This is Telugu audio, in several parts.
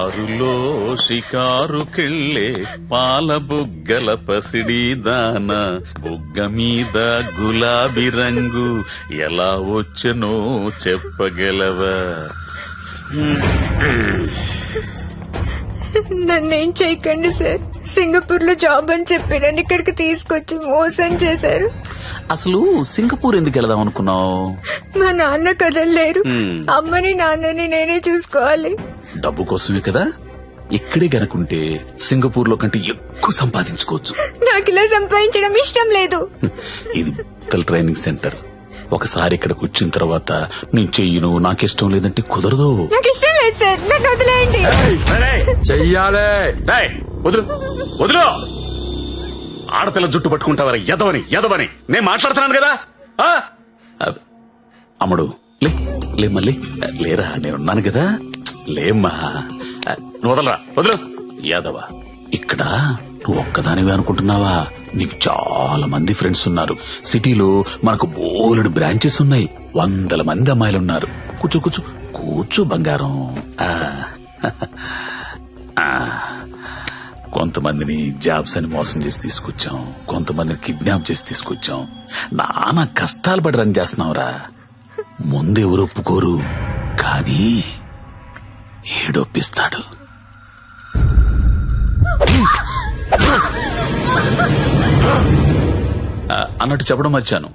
కారులో షికారుకెళ్ళే పాల బుగ్గల పసిడి దాన బుగ్గ మీద గులాబీ రంగు ఎలా వచ్చనో చెప్పగలవా? నన్నేం చేయకండి సార్. సింగపూర్ లో జాబ్ అని చెప్పి నన్ను ఇక్కడికి తీసుకొచ్చి మోసం చేశారు. అసలు సింగపూర్ ఎందుకు వెళదాం అనుకున్నావు? మా నాన్న కదలలేరు. అమ్మని నాన్నని నేనే చూసుకోవాలి. డబ్బు కోసమే కదా. ఇక్కడే గనుకుంటే సింగపూర్ లో కంటే ఎక్కువ సంపాదించుకోవచ్చు. నాకు ఇలా సంపాదించడం ఇష్టం లేదు. ఇది ట్రైనింగ్ సెంటర్. ఒకసారి ఇక్కడికి వచ్చిన తర్వాత నేను చెయ్యను, నాకిష్టం లేదంటే కుదరదు. నాకు ఇష్టం లేదు సార్, నన్ను వదిలేయండి. చెయ్యాలే. వదులు వదులు. ఆడపిల్ల జుట్టు పట్టుకుంటావరా? ఎదవని నేను మాట్లాడుతున్నాను కదా. అమ్ముడు లే మళ్ళీ లేరా, నేనున్నాను కదా. లేమ్మా, నువ్వు వదలరా. వదులు. యాదవ, ఇక్కడ నువ్వు ఒక్కదానివే అనుకుంటున్నావా? నీకు చాలా మంది ఫ్రెండ్స్ ఉన్నారు. సిటీలో మనకు బోలెడు బ్రాంచెస్ ఉన్నాయి. 100 మంది అమ్మాయిలున్నారు. కూర్చో కూర్చో కూర్చో బంగారం. కొంతమందిని జాబ్స్ అని మోసం చేసి తీసుకొచ్చాం, కొంతమందిని కిడ్నాప్ చేసి తీసుకొచ్చాం. నానా కష్టాలు పడి రన్ చేస్తున్నావురా. ముందు ఎవరు ఒప్పుకోరు, కానీ ఏడొప్పిస్తాడు. అన్నట్టు చెప్పడం మర్చాను,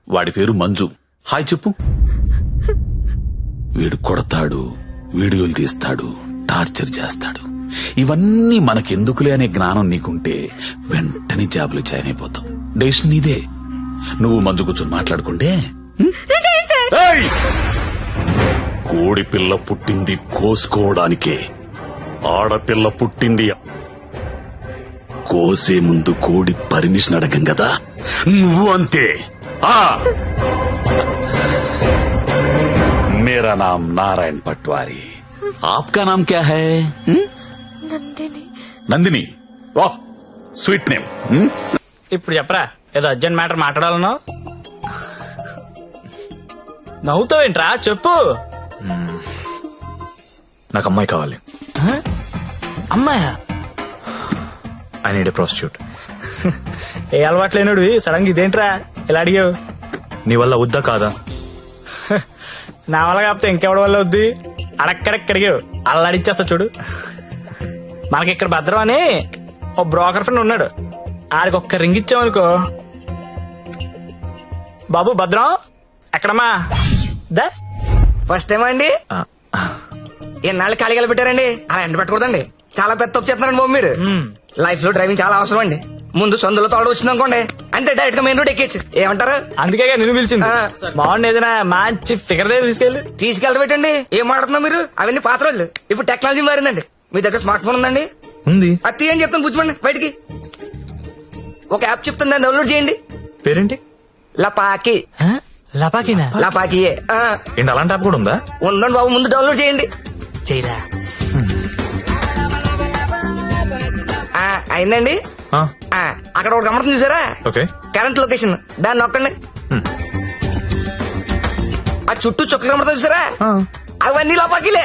వాడి పేరు మంజు. హాయ్ చెప్పు. వీడు కొడతాడు, వీడియోలు తీస్తాడు, టార్చర్ చేస్తాడు. ఇవన్నీ మనకెందుకులే అనే జ్ఞానం నీకుంటే వెంటనే జాబులు జాయిన్ అయిపోతాం. డెసిషన్ నీదే. నువ్వు మంజు కూర్చొని మాట్లాడుకుంటే. కోడి పిల్ల పుట్టింది కోసుకోవడానికే, ఆడపిల్ల పుట్టింది కోసే ముందు కోడి పర్మిషన్ అడగం కదా. నువ్వు అంతే. मेरा नाम नारायण पटवारी, आपका नाम क्या है? నందిని. నందిని. వాహ్, స్వీట్ నేమ్. ఇప్పుడు చెప్పరా, ఏదో అర్జెంట్ మ్యాటర్ మాట్లాడాలన్నావు. నవ్వుతావేంట్రా, చెప్పు. నాకు అమ్మాయి కావాలి. అమ్మాయా? I need a prostitute. ఏ అలవాటు లేనుడు సడన్ గా ఇదేంట్రా ఇలా అడిగావు? నీ వల్ల వద్దా కాదా? నా వల్ల కాకపోతే ఇంకెవడి వల్ల వద్ది? అడక్కడక్కడిగావు, అలా అడిచేస్తా చూడు. మనకి ఇక్కడ భద్రం అని ఓ బ్రోకర్ ఫ్రెండ్ ఉన్నాడు. ఆడికి ఒక్క రింగ్ ఇచ్చామనుకో. బాబు భద్రం ఎక్కడమ్మా? దా. ఫస్ట్ టైం అండి. ఎన్నాళ్ళు ఖాళీగా పెట్టారండి, అలా ఎండ పెట్టకూడదండి. చాలా పెద్ద తప్పు చేస్తున్నారండి బాబు మీరు. లైఫ్ లో డ్రైవింగ్ చాలా అవసరం అండి. ముందు సొందులో తోడు వచ్చింది అనుకోండి, అంతే డైరెక్ట్ గా మెయిన్ రోడ్ ఎక్కేచ్చు. ఏమంటారు? అందుకే నేను పిలిచింది. బాగుండి ఏదైనా మంచి ఫిగర్ దగ్గర తీసుకెళ్ళి పెట్టండి. ఏం మాట్లాడుతున్నా మీరు? అవన్నీ పాత రోజులు. ఇప్పుడు టెక్నాలజీ మారిందండి. మీ దగ్గర స్మార్ట్ ఫోన్ ఉందండి? ఉంది. అది తీయండి, చెప్తాను పుచ్చుకోండి బయటికి. ఒక యాప్ చెప్తాను, దాన్ని డౌన్లోడ్ చేయండి. పేరేంటి? లపాకి. లపాకినా? లపాకియే. ఏంటి అలాంటి యాప్ కూడా ఉందా? ఉందండి బాబు, ముందు డౌన్లోడ్ చేయండి. చేయరా. అయిందండి. అక్కడ ఒక గమనం చూసారా? ఓకే. కరెంట్ లొకేషన్, దాన్ని నొక్కండి. ఆ చుట్టూ చుక్క గమనం చూసారా? అవన్నీ లోపాకిలే.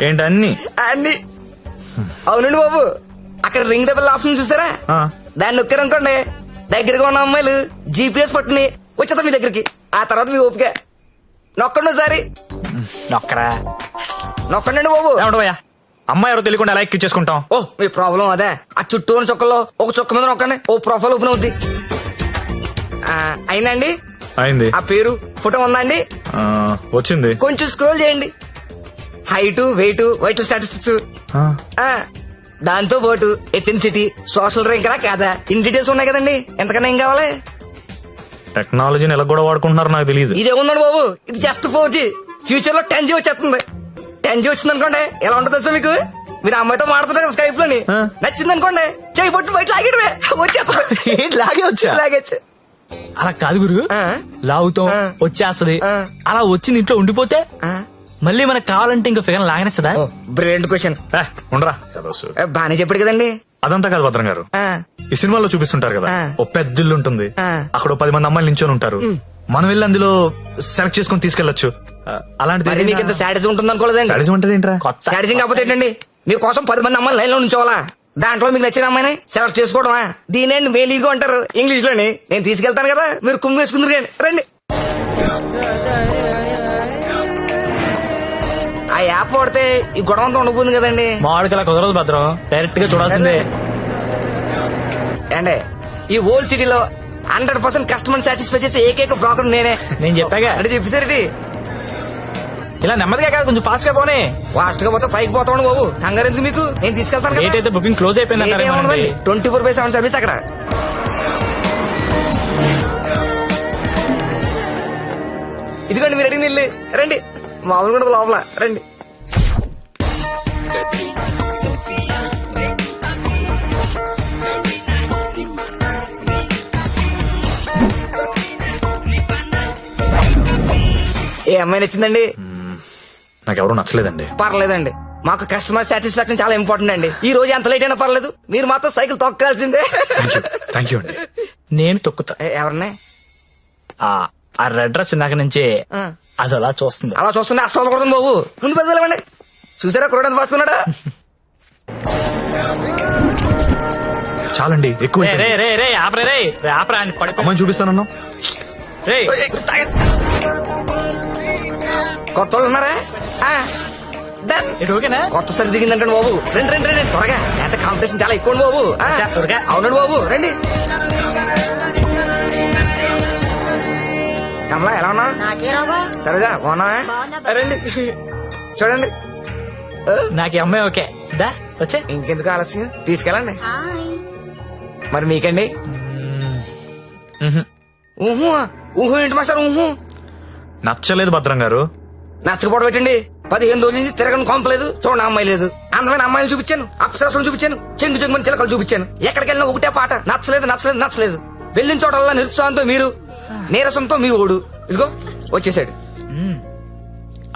ఏంటి అన్ని? అన్ని. అవునండి బాబు, అక్కడ రింగ్ ద బెల్ ఆప్షన్ చూసారా? దాన్ని నొక్కారనుకోండి, దగ్గరగా ఉన్న అమ్మాయిలు జీపీఎస్ పట్టుని వచ్చేద్దాం మీ దగ్గరికి. ఆ తర్వాత మీ ఓపిక. నొక్కండి ఒకసారి. నొక్కరా. నొక్కండి బాబు. ఏమంటావయ్యా, అమ్మాయి ఎవరో తెలియకుండా ఎలా ఎక్కించేసుకుంటాం? ఓ, మీ ప్రాబ్లం అదే. ఆ చుట్టూ ఉన్న చుక్కల్లో ఒక చుక్క మీద నొక్కండి, ఓ ప్రొఫైల్ ఓపెన్ అవుద్ది. అయిందండి. అయింది. ఆ పేరు ఫోటో ఉందా అండి? వచ్చింది. కొంచెం స్క్రోల్ చేయండి. హైట్, వెయిట్, వైటల్ స్టాటిస్టిక్స్, దాంతో పాటు ఎథెన్సిటీ, సోషల్ ర్యాంక్ రా కాదా, ఇన్ డీటెయిల్స్ ఉన్నాయి కదండి. ఎంతకన్నా ఏం కావాలి? టెక్నాలజీని ఎలా కూడా వాడుకుంటున్నారు నాకు తెలియదు. ఇదే ఉందండి బాబు, ఇది జస్ట్ 4G. ఫ్యూచర్ లో 10G వచ్చేస్తుంది. 10G వచ్చింది అనుకోండి, ఎలా ఉంటుంది సార్ మీకు? మీరు అమ్మాయితో మాడుతున్నారు కదా స్కైప్ లోని, నచ్చింది అనుకోండి, చేయి పట్టు బయట లాగేయడమే, వచ్చేస్తుంది. ఏంటి లాగే వచ్చా? లాగేచ్చు. అలా కాదు గురు, లాగుతాం వచ్చేస్తది. అలా వచ్చింది ఇంట్లో ఉండిపోతే మళ్ళీ మనకు కావాలంటే ఇంకా ఫిగర్ లాగనేస్తుందా? Brilliant question. ఉండరా, బానే చెప్పాడు కదండి. అదంతా కాదు భద్రం గారు, ఈ సినిమాలో చూపిస్తుంటారు కదా, ఓ పెద్ద ఇల్లు ఉంటుంది, అక్కడ 10 మంది అమ్మాయిలు నించొని ఉంటారు. మనం వెళ్ళి అందులో సెలెక్ట్ చేసుకుని తీసుకెళ్లొచ్చు. అలాంటిది మీకు ఇంత సాడిజం ఉంటుంది అనుకోలేదండి. సాడిజం అంటే ఏంట్రా? సాడిజం కాకపోతే ఏంటండి, మీకోసం 10 మంది అమ్మాయిలు లైన్ లో ఉంచోవాలా? దాంట్లో మీకు నచ్చిన అమ్మాయిని సెలెక్ట్ చేసుకోవడమా? దీనేండి వేలీగో అంటారు ఇంగ్లీష్ లోని. నేను తీసుకెళ్తాను కదా, మీరు కుమ్మి వేసుకుందరు కానీ రండి. ఆ యాప్ వాడితే ఈ గొడవ అంతా ఉండబోతుంది కదండి. మామిడికి అలా కుదరదు భద్రం, డైరెక్ట్ గా చూడాల్సిందే. అండి ఈ ఓల్డ్ సిటీలో 100% కస్టమర్ సాటిస్ఫై చేసే ఏకైక బ్రోకర్ నేనే. నేను చెప్పాగా అంటే చెప్పేసరికి ఇలా నెమ్మదిగా కాదు, కొంచెం ఫాస్ట్ గా పోనీ. ఫాస్ట్ గా పోతే పైకి పోతాను బాబు. కంగారు ఎందుకు మీకు? నేను తీసుకెళ్తాను డేట్ కదా. అయితే బుకింగ్ క్లోజ్ అయిపోయింది 24/7 సర్వీస్ అక్కడ. ఇదిగోండి మీరు అడిగిన ఇల్లు. రండి, మామూలు కూడా లోపల రండి. ఏ అమ్మాయి నచ్చిందండి? నాకెవరూ నచ్చలేదండి. పర్లేదండి, మాకు కస్టమర్ సాటిస్ఫాక్షన్ చాలా ఇంపార్టెంట్ అండి. ఈ రోజు ఎంత లేట్ అయినా పర్లేదు, మీరు మాత్రం సైకిల్ తొక్కాల్సిందే. థ్యాంక్ యూ అండి. నేను తొక్కుతా. ఎవరిని? ఆ రెడ్ డ్రెస్ ఇందాక నుంచి అది అలా చూస్తుంది. అలా చూస్తుంటే అస్సలు కొడుతుంది బాబు. ముందు పెద్దలేమండి. చూసారా కురడానికి పాసుకున్నాడా? చాలండి, ఎక్కువ రే రే రే ఆపరే రే రే ఆపరా అని పడిపో. అమ్మాయిని చూపిస్తానన్నా. రే కొత్త వాళ్ళు ఉన్నారా? Done. ఇది ఓకేనా? కొత్త సరి దిగిందంటే బాబు. రండి రండి రండి త్వరగా. ఎంత కాంపిటీషన్ చాలా ఎక్కువ బాబు. త్వరగా. అవునండి బాబు, రండి. కమలా ఎలా ఉన్నా? సరేగా బాగున్నావా? రండి చూడండి. నాకు ఈ అమ్మాయి ఓకే. దా వచ్చే. ఇంకెందుకు ఆలస్యం, తీసుకెళ్ళండి. మరి మీకండి? ఊహు ఊహు ఏంటి మాస్టర్? ఊహు నచ్చలేదు భద్రం గారు. నచ్చకపోవడం పెట్టండి. 15 రోజుల నుంచి తిరగని కొంపలేదు, చూడండి అమ్మాయి లేదు. అందమైన అమ్మాయిలు చూపించాను, అప్సరసలు చూపించాను, చెంగు చెంగుని చిలకలు చూపించాను. ఎక్కడికి వెళ్ళినా ఒకటే పాట, నచ్చలేదు నచ్చలేదు నచ్చలేదు. వెళ్ళిన చోటల్లా నిరుత్సాహంతో మీరు, నీరసంతో మీ ఓడు. ఇదిగో వచ్చేసాడు.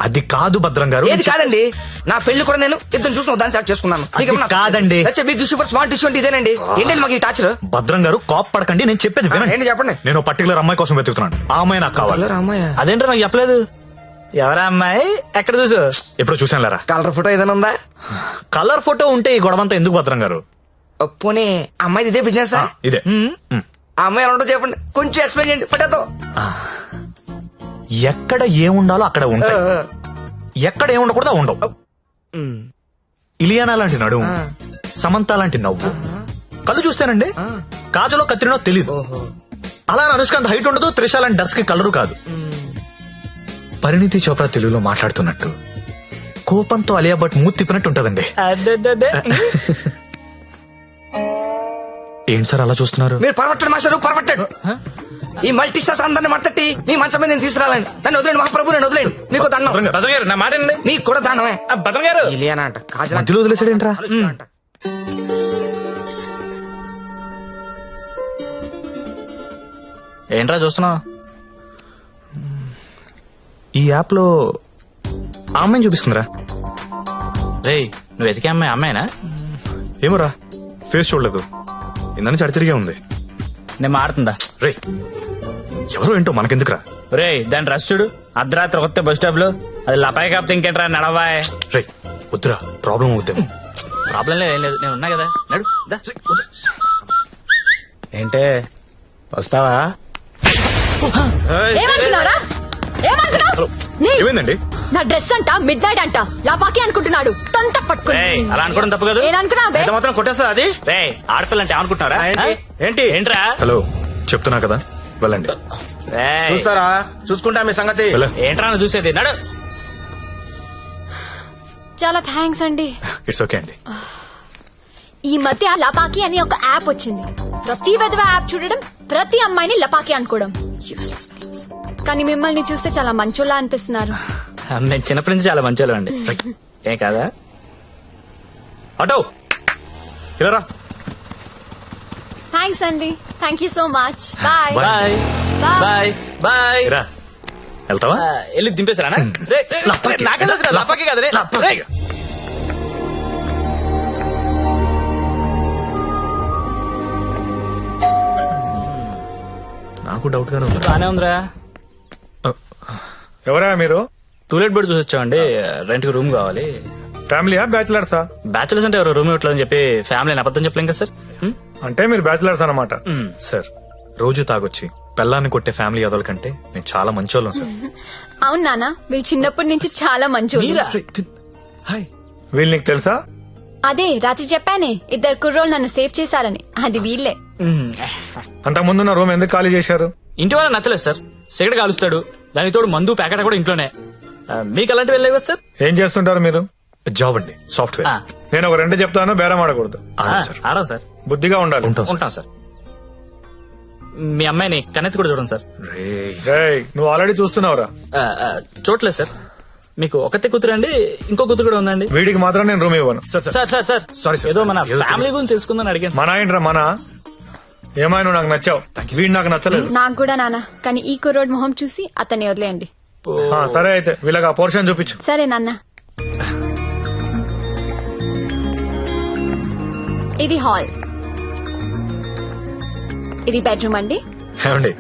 అది కాదు భద్రం గారు. ఏది కాదండి? నా పెళ్లి కూడా నేను ఇద్దరు చూసిన దాన్ని సెలెక్ట్ చేసుకున్నాను. అది కాదండి. Big issue for smart issue అంటే ఇదేనండి. ఏంటండి మాకు ఈ టాచర్? భద్రం గారు కోప్ పడకండి, నేను చెప్పేది వినండి. ఏంటి చెప్పండి. నేను పర్టికులర్ అమ్మాయి కోసం వెతుకుతున్నాను. ఆ అమ్మాయి నాకు కావాలి. రామయ్య అదేంటో నాకు చెప్పలేదు. ఎవరా అమ్మాయి? ఎక్కడ చూసు? ఎప్పుడు చూసాను లేరా. కలర్ ఫోటో ఏదైనా ఉందా? కలర్ ఫోటో ఉంటే ఈ గొడవంతా ఎందుకు భద్రం గారు? పోనీ అమ్మాయిది ఇదే బిజినెస్? ఇదే. ఆ అమ్మాయి ఎలా ఉంటుందో చెప్పండి, కొంచెం ఎక్స్ప్లెయిన్ చేయండి ఫోటోతో. ఎక్కడ ఏముండాలో అక్కడ ఉంటాయి, ఎక్కడ ఏముండకూడదు ఉండవు. ఇలియానా లాంటి నడుము, సమంత లాంటి నవ్వు, కళ్ళు చూస్తేనండి కాజలో కత్తిరినో తెలీదు. అలా అనుష్కాంత్ హైట్ ఉండదు, త్రిష లాంటి డస్ కి కలరు కాదు. పరిణితి చోప్రా తెలుగులో మాట్లాడుతున్నట్టు, కోపంతో అలియా భట్ మూతి తిప్పినట్టు ఉంటదండి. ఏంటి సార్ అలా చూస్తున్నారు? మీరు పర్వట్టండి మాస్టర్, పర్వట్టండి. ఈ మల్టీ స్టార్స్ అందరిని మట్టట్టి మీ మంచం మీద నేను తీసుకురాలండి. నన్ను వదిలేండి మహాప్రభు, నన్ను వదిలేండి. మీకు దండం. భద్రం గారు నా మాట వినండి. మీకు కూడా దానమే. భద్రం గారు ఇలియానా అంట, కాజల్ మధ్యలో వదిలేసాడేంట్రా? అంట. ఏంట్రా చూస్తున్నావు? ఈ యాప్ లో ఆ అమ్మాయిని చూపిస్తుందిరా. రే నువ్వు వెతికే అమ్మాయి అమ్మాయినా? ఏమోరా, ఫేస్ చూడలేదు, ఇందని చడితిరిగే ఉంది. నేను మారుతుందా? రే ఎవరో ఏంటో మనకెందుకురా. రే దాని రష్ చూడు, అర్ధరాత్రి కొత్త బస్ స్టాప్ లో. అది లపాయి కాపుతే ఇంకేంట్రా నడవాయ్. రే వద్దురా, ప్రాబ్లం అవుద్దేమో. ప్రాబ్లం లేదు, ఏం లేదు, నేను ఉన్నా కదా. నడు దా. ఏంటే వస్తావా? ఏమనుకున్నారా? ఏమనుకున్నావు? ఏమైందండి? నా డ్రెస్ అంట మిడ్ నైట్ అంట లాపాకి అనుకుంటున్నాడు. తొంత పట్టుకుని రేయ్, అలా అనుకోవడం తప్పు కాదు. ఏననుకున్నా బే? ఎంత మాత్రం కొట్టేస్తా అది? రే ఆడపిల్ల అంటే అనుకుంటున్నారా? ఏంటి? ఏంట్రా? హలో చెప్తున్నా కదా, వెళ్ళండి. రేయ్, చూస్తారా? చూసుకుంటా మీ సంగతి. వెళ్ళ. ఏంట్రా నువ్వు చూసేది? నడు. చాలా థ్యాంక్స్ అండి. ఇట్స్ ఓకే అండి. ఈ మధ్య లపాకి అని ఒక యాప్ వచ్చింది. ప్రతి విధవ యాప్ చూడడం, ప్రతి అమ్మాయిని లపాకి అనుకోవడం. Useless fellows. కానీ మిమ్మల్ని చూస్తే చాలా మంచోళ్ళ అనిపిస్తున్నారు. నేను చిన్నప్పటి నుంచి చాలా మంచి అండి. ఏ కాదా? అటో ఇలా రా. థ్యాంక్స్ అండి. Thank you so much. Bye bye Bye. Bye bye. రా, వెళ్తావా? వెళ్ళి దింపేసారా? నాకే తెలుసు లపాకి కదా. రే రేయ్. నాకు డౌట్ గానే ఉంది. బానే ఉందిరా. ఎవరా మీరు? టూలెట్ బెడ్ చూసి వచ్చామండి. రెంట్ కి రూమ్ కావాలి. ఫ్యామిలీయా బ్యాచిలర్సా? బ్యాచులర్స్ అంటే ఎవరు రూమ్ ఇవ్వట్లేదని చెప్పి ఫ్యామిలీ అబద్ధం చెప్పలేం కదా సార్. అంటే మీరు బ్యాచిలర్స్ అన్నమాట. సార్ రోజు తాగొచ్చి పెళ్ళాన్ని కొట్టే ఫ్యామిలీ అదల కంటే నేను చాలా మంచోళ్ళం సార్. అవును నాన్న, మీరు చిన్నప్పటి నుంచి చాలా మంచి. హాయ్. వీళ్ళు నీకు తెలుసా? అదే రాత్రి చెప్పానే, 2 కుర్రోళ్ళు నన్ను సేవ్ చేశారని, అది వీళ్ళే. అంతకు ముందున్న రూమ్ ఎందుకు ఖాళీ చేశారు? ఇంటి వాళ్ళ నచ్చలేదు సార్. సిగరెట్ కాలుస్తాడు, దానికి తోడు మందు ప్యాకెట్ కూడా ఇంట్లోనే. మీకు అలాంటివి వెళ్ళలేవు కదా సార్. ఏం చేస్తుంటారు మీరు? జాబ్ అండి, సాఫ్ట్వేర్. నేను ఒక 2 చెప్తాను, బేరం ఆడకూడదు. సార్ ఆడం సార్. బుద్ధిగా ఉండాలి. ఉంటాం సార్. మీ అమ్మాయిని కన్నెత్తి కూడా చూడండి సార్. రేయ్, నువ్వు ఆల్రెడీ చూస్తున్నావురా. చూడలేదు సార్. మీకు ఒకతే కూతురు అండి, ఇంకో కూతురు కూడా ఉందండి. వీడికి మాత్రం నేను రూమ్ ఇవ్వను. సార్ సారీ సార్, ఏదో మన ఫ్యామిలీ గురించి తెలుసుకుందని అడిగాను. మన ఏంట్రా మన? ఏమైనా నువ్వు నాకు నచ్చావు, వీడు నాకు నచ్చలేదు. నాకు కూడా నాన్న, కానీ ఈ కుర్రోడ్ మొహం చూసి అతన్ని వదిలేయండి. సరే అయితే వీళ్ళకి ఆ పోర్షన్ చూపించు. సరే నాన్న. ఇది హాల్, ఇది బెడ్రూమ్ అండి. ఏమండి,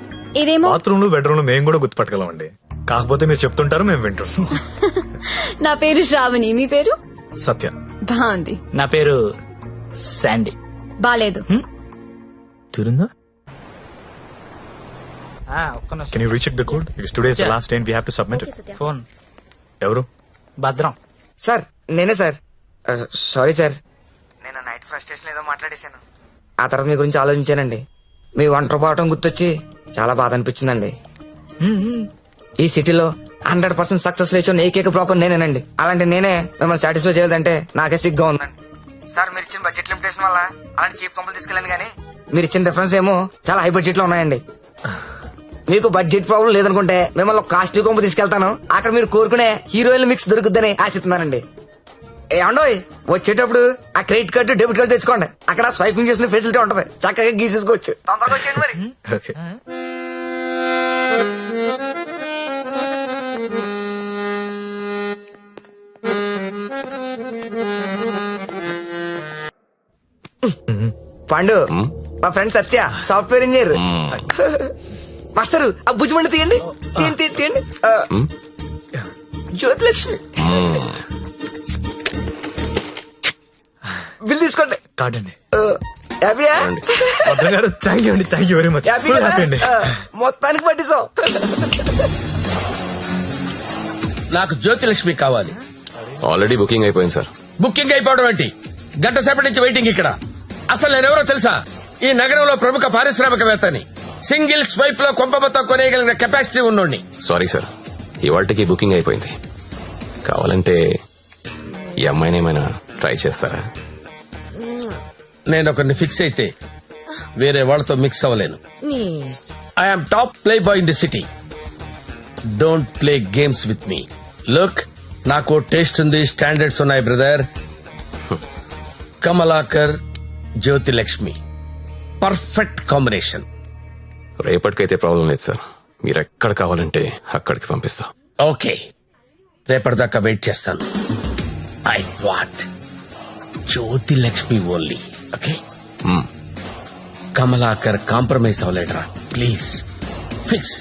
ఇదేమో బాత్రూమ్ బెడ్రూమ్ మేము కూడా గుర్తుపట్టగలం అండి. కాకపోతే మీరు చెప్తుంటారు, మేము వింటుంటాం. నా పేరు శ్రావణి, మీ పేరు? సత్య. బాగుంది. నా పేరు శాండీ. బాలేదు. తిరుందా? ఒక్క నిమిషం. Can you recheck the code? Because today is the last day and we have to submit it. Phone ఎవరు? భద్రం. సార్ నేనే సార్. సారీ సార్, నేను నైట్ ఫ్రస్ట్రేషన్ ఏదో మాట్లాడేశాను. ఆ తర్వాత మీ గురించి ఆలోచించానండి. మీ ఒంటరి పోవటం గుర్తొచ్చి చాలా బాధ అనిపించిందండి. ఈ సిటీలో 100% సక్సెస్ రేషియో ఏకైక బ్రోకర్ నేనేనండి. అలాంటి నేనే మిమ్మల్ని సాటిస్ఫై చేయలేదంటే నాకే సిగ్గా ఉందండి. సార్ మీరు ఇచ్చిన బడ్జెట్ లిమిటేషన్ వల్ల అలాంటి చీప్ కంపెనీ తీసుకెళ్ళండి, కానీ మీరు ఇచ్చిన రిఫరెన్స్ ఏమో చాలా హై బడ్జెట్ లో ఉన్నాయండి. మీకు బడ్జెట్ ప్రాబ్లం లేదనుకుంటే మిమ్మల్ని కాస్ట్లీ కొంపు తీసుకెళ్తాను. అక్కడ మీరు కోరుకునే హీరోయిన్ మిక్స్ దొరుకుద్దని ఆశిస్తున్నానండి. ఏమండోయ్, వచ్చేటప్పుడు ఆ క్రెడిట్ కార్డు డెబిట్ కార్డు తెచ్చుకోండి. అక్కడ స్వైపింగ్ చేసిన ఫెసిలిటీ ఉంటది, చక్కగా గీసేసుకోవచ్చు. తొందరగా వచ్చేయండి మరి. Okay. పండు, మా ఫ్రెండ్ సత్య, సాఫ్ట్వేర్ ఇంజనీర్. మాస్టరు ఆ భుజమండి తీయండి, తీయండి తీయండి. జ్యోతిలక్ష్మి బిల్ తీసుకోండి. కాదండి. హ్యాపీయా? భద్రం గారు, థ్యాంక్ యూ అండి, thank you very much. Happy happy అండి. మొత్తానికి పట్టిస్తాం. నాకు జ్యోతిలక్ష్మి కావాలి. ఆల్రెడీ బుకింగ్ అయిపోయింది సార్. బుకింగ్ అయిపోవడం ఏంటి? గంట సేపటి నుంచి వెయిటింగ్ ఇక్కడ. అసలు నేనెవరో తెలుసా? ఈ నగరంలో ప్రముఖ పారిశ్రామికవేత్తని. సింగిల్ స్వైప్ లో కొంప మొత్తం కొనేయగలిగిన కెపాసిటీ ఉన్నోడిని. సారీ సార్, ఇవాళకి బుకింగ్ అయిపోయింది. కావాలంటే ఈ అమ్మాయిని ఏమైనా ట్రై చేస్తారా? నేను ఒకరిని ఫిక్స్ అయితే వేరే వాళ్ళతో మిక్స్ అవ్వలేను. I'm top playboy in the city. Don't play games with me. Look, నాకు టేస్ట్ ఉంది, స్టాండర్డ్స్ ఉన్నాయి brother. Kamalakar, Jyothilakshmi, perfect combination. రేపటికైతే ప్రాబ్లం లేదు సార్, మీరు ఎక్కడ కావాలంటే అక్కడికి పంపిస్తా. ఓకే, రేపటిదాకా వెయిట్ చేస్తాను. I want Jyothilakshmi only. Okay, Kamalakar compromise అవ్వలేడరా ప్లీజ్. ఫిక్స్.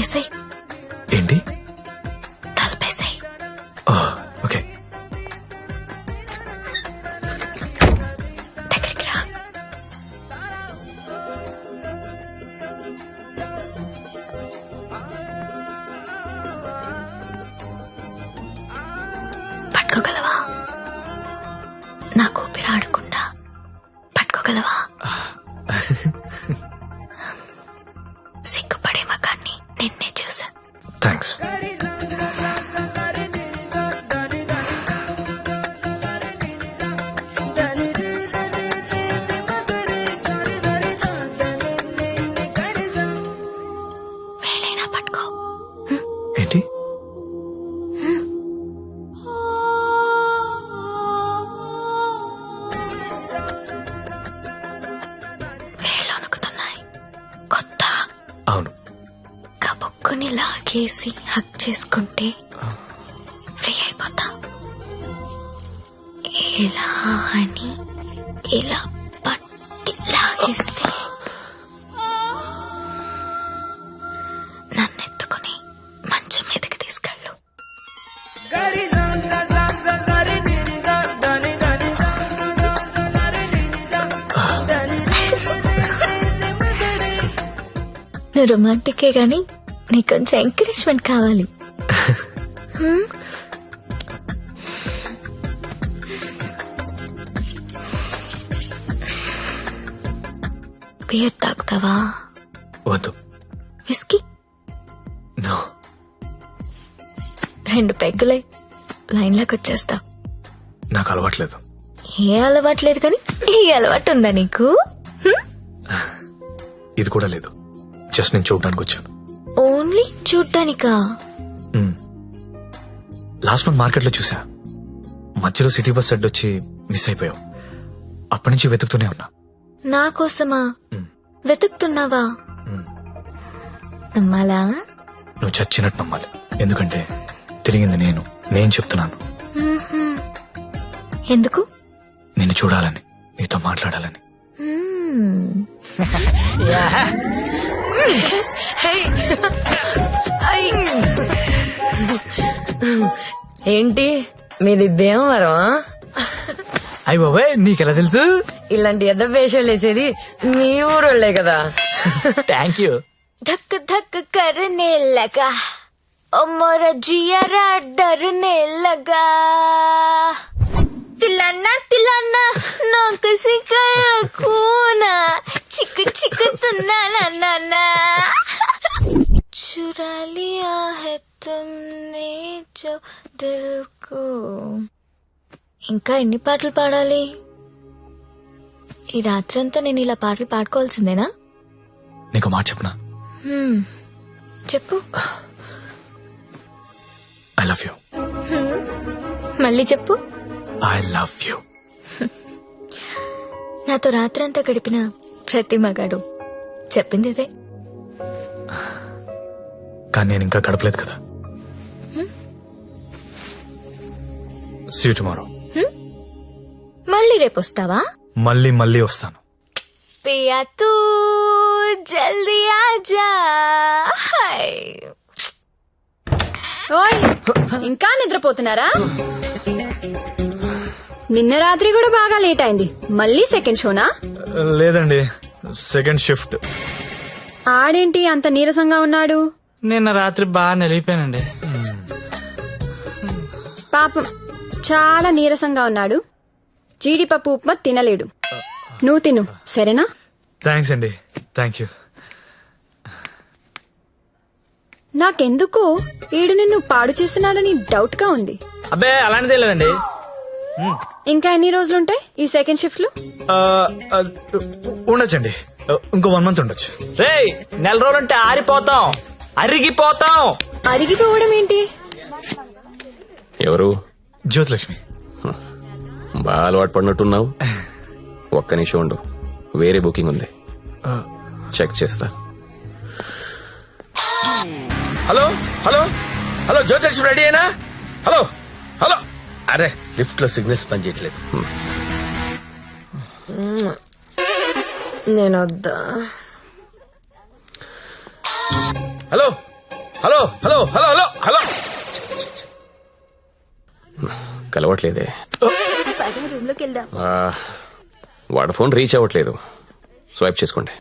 ఏసై ఏంటి? తలపేసాయి. ఓకే. దగ్గరికి రా. పట్టుకోగలవా? నాకు ఊపిరి ఆడకుండా పట్టుకోగలవా? సిగ్గుపడే మగాన్ని నిన్నే చూసా. థ్యాంక్స్. వేలైనా పట్టుకో. ఏంటి? వేళ్ళు వణుకుతున్నాయి. కొత్త అవును. కబుక్కుని లాగేసి హక్ చేసుకుంటే ఫ్రీ అయిపోతా. ఇలా అని ఇలా పట్టి లాగి ఇస్తే నన్ను ఎత్తుకుని మంచం మీదకి తీసుకెళ్ళు. నువ్వు రొమాంటికే గాని నీకు కొంచెం ఎంకరేజ్మెంట్ కావాలి. బియర్ తాగుతావా? వద్దు. విస్కీ? నో. 2 పెగ్గులై లైన్లోకి వచ్చేస్తా. నాకు అలవాట్లేదు. ఏ అలవాట్లేదు కానీ ఈ అలవాటు ఉందా నీకు? ఇది కూడా లేదు. జస్ట్ నేను చూడడానికి వచ్చాను. ఓన్లీ చూడ్డానికా? లాస్ట్ మంత్ మార్కెట్ లో చూసా. మధ్యలో సిటీ బస్ అడ్డొచ్చి మిస్ అయిపోయావు. అప్పటి నుంచి వెతుకుతూనే ఉన్నా. నా కోసమా వెతుకుతున్నావా? నమ్మాలా? నువ్వు చచ్చినట్టు నమ్మాలి. ఎందుకంటే తిరిగింది నేను చెప్తున్నాను. ఎందుకు? నిన్ను చూడాలని, నీతో మాట్లాడాలని. ఏంటి మీది భీమవరం? అయ్య బాబాయ్ నీకెలా తెలుసు? ఇలాంటి ఎద్ద వేషాలు వేసేది మీ ఊరోళ్లే కదా. Thank you. धक धक करने लगा ओ मोरा जियारा डरने लगा तिलाना तिलाना ना किसी कर खूना चिक चिक तना ना ना ना चुरा लिया है तुमने जो दिल को. ఇంకా ఎన్ని పాటలు పాడాలి? ఈ రాత్రంతా నేను ఇలా పాటలు పాడుకోవాల్సిందేనా? నీకు మాట చెప్పనా? చెప్పు. I love you. మళ్ళీ చెప్పు. I love you. నాతో రాత్రంతా గడిపిన ప్రతి మగాడు చెప్పింది ఇదే. కానీ నేను ఇంకా గడపలేదు కదా. See you tomorrow. మళ్ళీ రేపు వస్తావా? మళ్ళీ వస్తాను. పియా తూ జల్దీ ఆజా. ఓయ్ ఇంకా నిద్రపోతున్నారా? నిన్న రాత్రి కూడా బాగా లేట్ అయింది. మళ్ళీ సెకండ్ షోనా? లేదండి, సెకండ్ షిఫ్ట్. ఆడేంటి అంత నీరసంగా ఉన్నాడు? నిన్న రాత్రి బాగా నలిగిపోయానండి. పాపం చాలా నీరసంగా ఉన్నాడు. జీడిపప్పు ఉప్మా తినలేడు. నువ్వు తిను సరేనా? థ్యాంక్స్ అండి. Thank you. నాకెందుకో ఈడు నిన్ను పాడు చేస్తున్నాడని డౌట్ గా ఉంది. అబ్బే అలాంటిదే లేదండి. ఇంకా ఎన్ని రోజులుంటాయి ఈ సెకండ్ షిఫ్ట్ లో? ఉండొచ్చండి, ఇంకో 1 month ఉండొచ్చు. రేయ్ 4 రోజులంటే ఆరిపోతాం, అరిగిపోతాం. అరిగిపోవడం ఏంటి? ఎవరు? జ్యోతిలక్ష్మి. బాగా అలవాటు పడినట్టున్నావు. ఒక్క నిమిషం ఉండు, వేరే బుకింగ్ ఉంది, చెక్ చేస్తా. Hello hello hello Jyothish ready అయినా? Hello hello. అరే లిఫ్ట్ లో సిగ్నల్స్ పనిచేయట్లేదు. నేను వద్దా? Hello hello hello hello hello hello. కలవట్లేదే. రూమ్ లోకి వెళ్దాం. వాడి ఫోన్ రీచ్ అవ్వట్లేదు. స్వైప్ చేసుకోండి.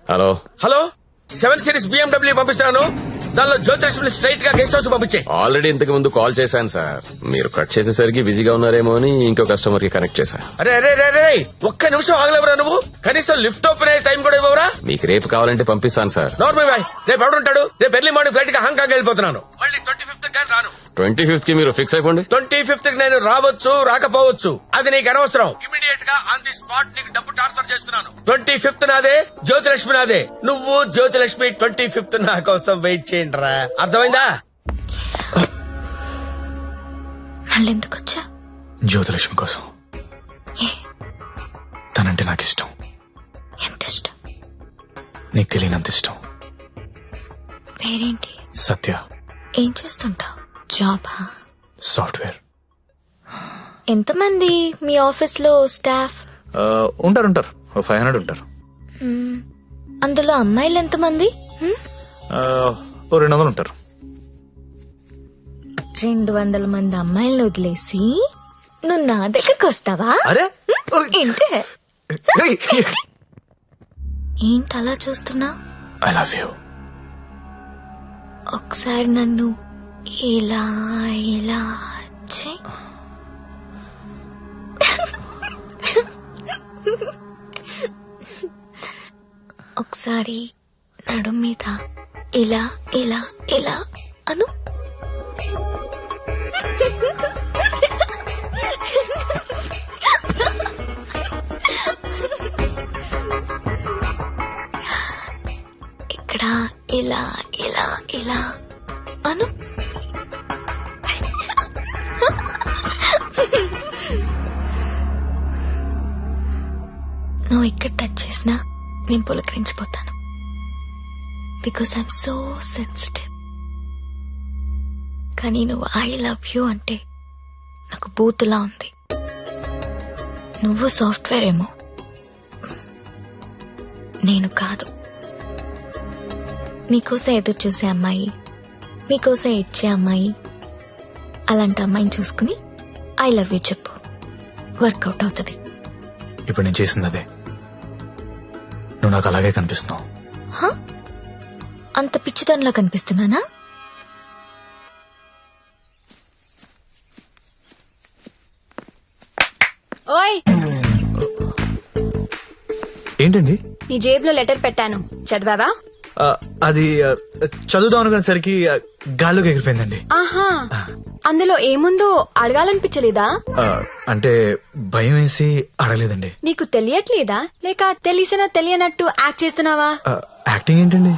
హలో హలో 7 Series BMW పంపిస్తాను. దానిలో జ్యోతిలక్ష్మి స్ట్రైట్ గా గెస్ట్ హౌస్ పంపించే. ఆల్రెడీ ఇంతకు ముందు కాల్ చేశాను సార్. మీరు కట్ చేసేసరికి బిజీగా ఉన్నారేమో అని ఇంకో కస్టమర్ కి కనెక్ట్ చేశా. అరే అరే అరే ఒక్క నిమిషం ఆగలేవరా నువ్వు? కనీసం లిఫ్ట్ ఓపెన్ అయ్యే టైం కూడా ఇవ్వరా? మీకు రేపు కావాలంటే పంపిస్తాను సార్. నార్మల్ బాయ్, రేపు ఎవడుంటాడు? రేపు ఎర్లీ మార్నింగ్ ఫ్లైట్ గా హాంకాంగ్ వెళ్ళిపోతున్నాను. మళ్ళీ 25th గాని రాను. 25th మీరు ఫిక్స్ అయిపోండి. 25th నేను రావచ్చు రాకపోవచ్చు, అది నీకు అనవసరం. ఇమీడియట్ గా ఆన్ ది స్పాట్ నీకు డబ్బు ట్రాన్స్ఫర్ చేస్తున్నాను. 25th నాదే, జ్యోతిలక్ష్మి నాదే. నువ్వు జ్యోతిలక్ష్మి 25th నా కోసం వెయిట్ చేయండి రా. అర్థమైందా? మళ్ళీ ఎందుకు వచ్చా? జ్యోతిలక్ష్మి కోసం. తనంటే నాకు ఇష్టం. ఎంత ఇష్టం? నీకు తెలియనంత ఇష్టం. పేరేంటి? సత్య. ఏం చేస్తుంటావు? జాబా? సాఫ్ట్వేర్. ఎంతమంది మీ ఆఫీస్ లో స్టాఫ్? ఉంటారు 500 ఉంటారు. అందులో అమ్మాయిలు ఎంతమంది? 200 ఉంటారు. 200 మంది అమ్మాయిలను వదిలేసి నువ్వు నా దగ్గరకు వస్తావా? అరే ఏంటే ఏంటి అలా చూస్తున్నా? I love you. ఒకసారి నన్ను ఇలా ఇలా చెయ్. ఒకసారి నడు మీద ఇలా ఇలా ఇలా అను. ఇక్కడ ఇలా ఇలా ఇలా అను. నువ్వు ఇక్కడ టచ్ చేసినా నేను పులకరించిపోతాను. Because I'm so sensitive. కానీ నువ్వు ఐ లవ్ యూ అంటే నాకు బూతులా ఉంది. నువ్వు సాఫ్ట్వేర్ ఏమో, నేను కాదు. నీకోసం ఎదురు చూసే అమ్మాయి, నీకోసం ఇచ్చే అమ్మాయి, అలాంటి అమ్మాయిని చూసుకుని ఐ లవ్ యూ చెప్పు, వర్కౌట్ అవుతుంది. ఇప్పుడు నేను చేసింది అదే. నువ్వు నాకు అలాగే కనిపిస్తున్నావు. అంత పిచ్చితనంలా కనిపిస్తున్నానా? ఓయ్, ఏంటండి? నీ జేబులో లెటర్ పెట్టాను, చదివావా? అది చదువుదాం అనుకునేసరికి గాల్లోకి ఎగిరిపోయిందండి. ఆహా, అందులో ఏముందో అడగాలనిపించలేదా? అంటే భయం వేసి అడగలేదండి. నీకు తెలియట్లేదా, లేక తెలిసినా తెలియనట్టు యాక్ట్ చేస్తున్నావా? యాక్టింగ్ ఏంటండి?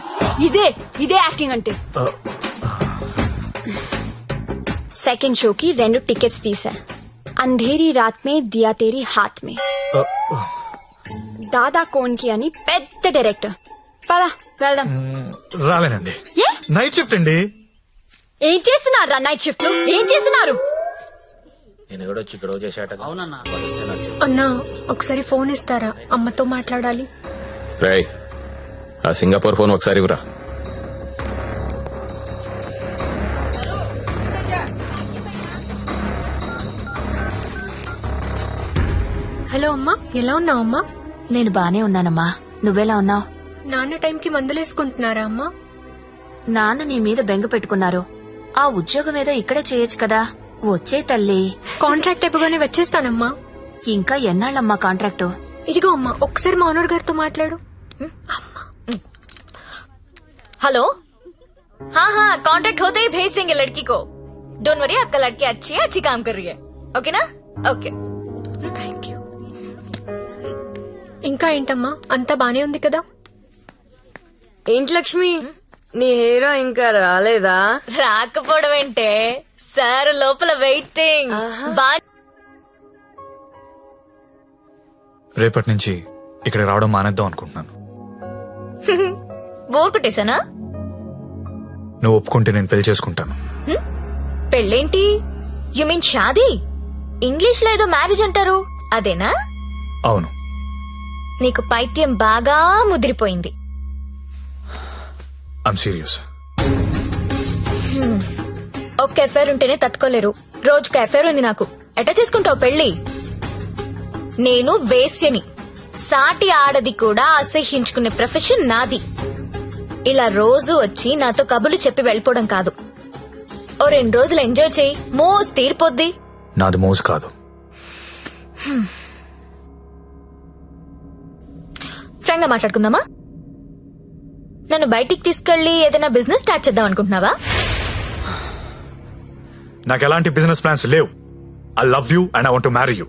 ఇదే యాక్టింగ్ అంటే. సెకండ్ షోకి 2 టికెట్స్ తీసా. అంధేరీ రాత్ మే దియా తేరీ హాత్ మే. దాదా కోన్కి అని పెద్ద డైరెక్టర్. పదా వెళ్దాం. రాలేనండి. నైట్ షిఫ్ట్ అండి. ఏం చేస్తున్నారు నైట్ షిఫ్ట్ లో? ఏం చేస్తున్నారు? నేను కూడా వచ్చి ఇక్కడ చేశాట. అన్నా ఒకసారి ఫోన్ ఇస్తారా? అమ్మతో మాట్లాడాలి. రేయ్, ఆ సింగపూర్ ఫోన్ ఒకసారి ఇవ్వరా. హలో అమ్మా, ఎలా ఉన్నావు అమ్మా? నేను బానే ఉన్నానమ్మా, నువ్వెలా ఉన్నావు? నాన్న టైంకి మందులేసుకుంటున్నారా అమ్మా? నాన్న నీ మీద బెంగ పెట్టుకున్నారు. ఆ ఉద్యోగం ఏదో ఇక్కడే చేయొచ్చు కదా. వచ్చే తల్లి. కాంట్రాక్ట్ అయిపోగానే వచ్చేస్తానమ్మా. ఇంకా ఎన్నాళ్ళమ్మా కాంట్రాక్టు? ఇదిగో అమ్మా, ఒకసారి మా ఓనర్ గారితో మాట్లాడు. हेलो, हाँ कॉन्ट्रैक्ट होते ही भेज देंगे लड़की को. डोंट वरी, आपका लड़की अच्छी है, अच्छी काम कर रही है. ओके ना? Okay, thank you. ఇంకా ఏంటమ్మా, అంతా బానే ఉంది కదా? ఏంటి లక్ష్మి, నీ హీరో ఇంకా రాలేదా? రాకపోవడం ఏంటే సార్, లోపల వెయిటింగ్. రేపటి నుంచి ఇక్కడ రావడం మానేద్దాం అనుకుంటున్నాను. బోర్ కొట్టేశానా? నువ్వు ఒప్పుకుంటే నేను పెళ్లి చేసుకుంటాను. పెళ్ళేంటి? You mean shaadi? ఇంగ్లీష్ లో ఏదో మ్యారేజ్ అంటారు, అదేనా? అవును. నీకు పైత్యం బాగా ముదిరిపోయింది. I'm serious. ఒక్క ఎఫైర్ ఉంటేనే తట్టుకోలేరు, రోజుకు ఎఫైర్ ఉంది నాకు. ఎట్లా చేసుకుంటావు పెళ్లి? నేను వేశ్యని, సాటి ఆడది కూడా అసహ్యించుకునే ప్రొఫెషన్ నాది. ఇలా రోజు వచ్చి నాతో కబుర్లు చెప్పి వెళ్ళిపోవడం కాదు. ఓ 2 రోజులు ఎంజాయ్ చేయి, మోస్ తీరిపోద్ది. నాది మోజు కాదు. ఫ్రాంక్ గా మాట్లాడుకుందామా? నన్ను బయటికి తీసుకెళ్లి ఏదైనా బిజినెస్ స్టార్ట్ చేద్దాం అనుకుంటున్నావా? నాకు ఎలాంటి బిజినెస్ ప్లాన్స్ లేవు. I love you and I want to marry you.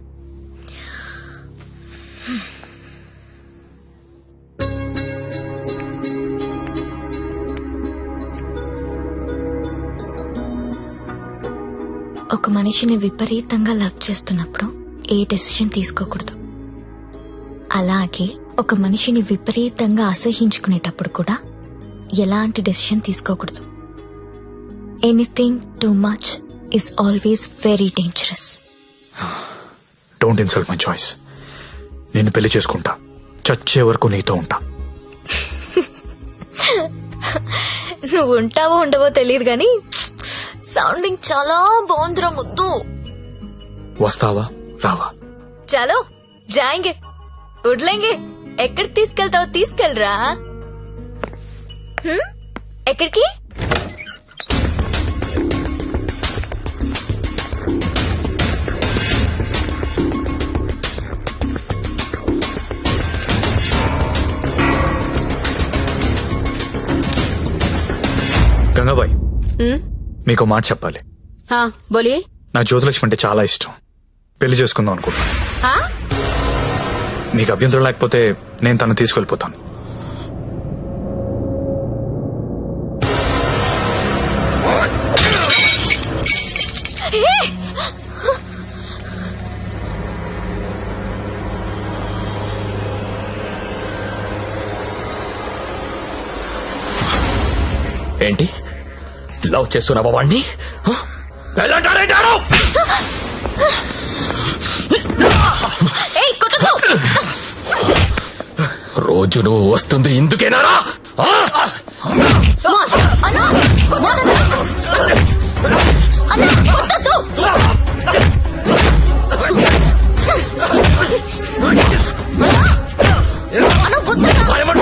ఒక మనిషిని విపరీతంగా లవ్ చేస్తున్నప్పుడు ఏ డెసిషన్ తీసుకోకూడదు. అలాగే ఒక మనిషిని విపరీతంగా అసహించుకునేటప్పుడు కూడా ఎలాంటి డెసిషన్ తీసుకోకూడదు. Anything too much is always very dangerous. Don't insult my choice. నేను పెళ్లి చేసుకుంటా, చచ్చే వరకు నీతో ఉంటా. నువ్వు ఉంటావో ఉండవో తెలియదు గాని సౌండింగ్ చాలా బాగుందిరా ముద్దు. వస్తావా రావా? చలో జాయింగే ఉడ్లేంగే. ఎక్కడికి తీసుకెళ్తావో తీసుకెళ్ళరా. ఎక్కడికి? గంగాబాయ్, మీకు మాట చెప్పాలి. हाँ बोलिए. నా జ్యోతిలక్ష్మి అంటే చాలా ఇష్టం. పెళ్లి చేసుకుందాం అనుకుంటా. हाँ మీకు అభ్యంతరం లేకపోతే నేను తను తీసుకెళ్లిపోతాను. ఏంటి లవ్ చేస్తున్నావా వాణ్ణి? రోజు నువ్వు వస్తుంది ఇందుకేనారా?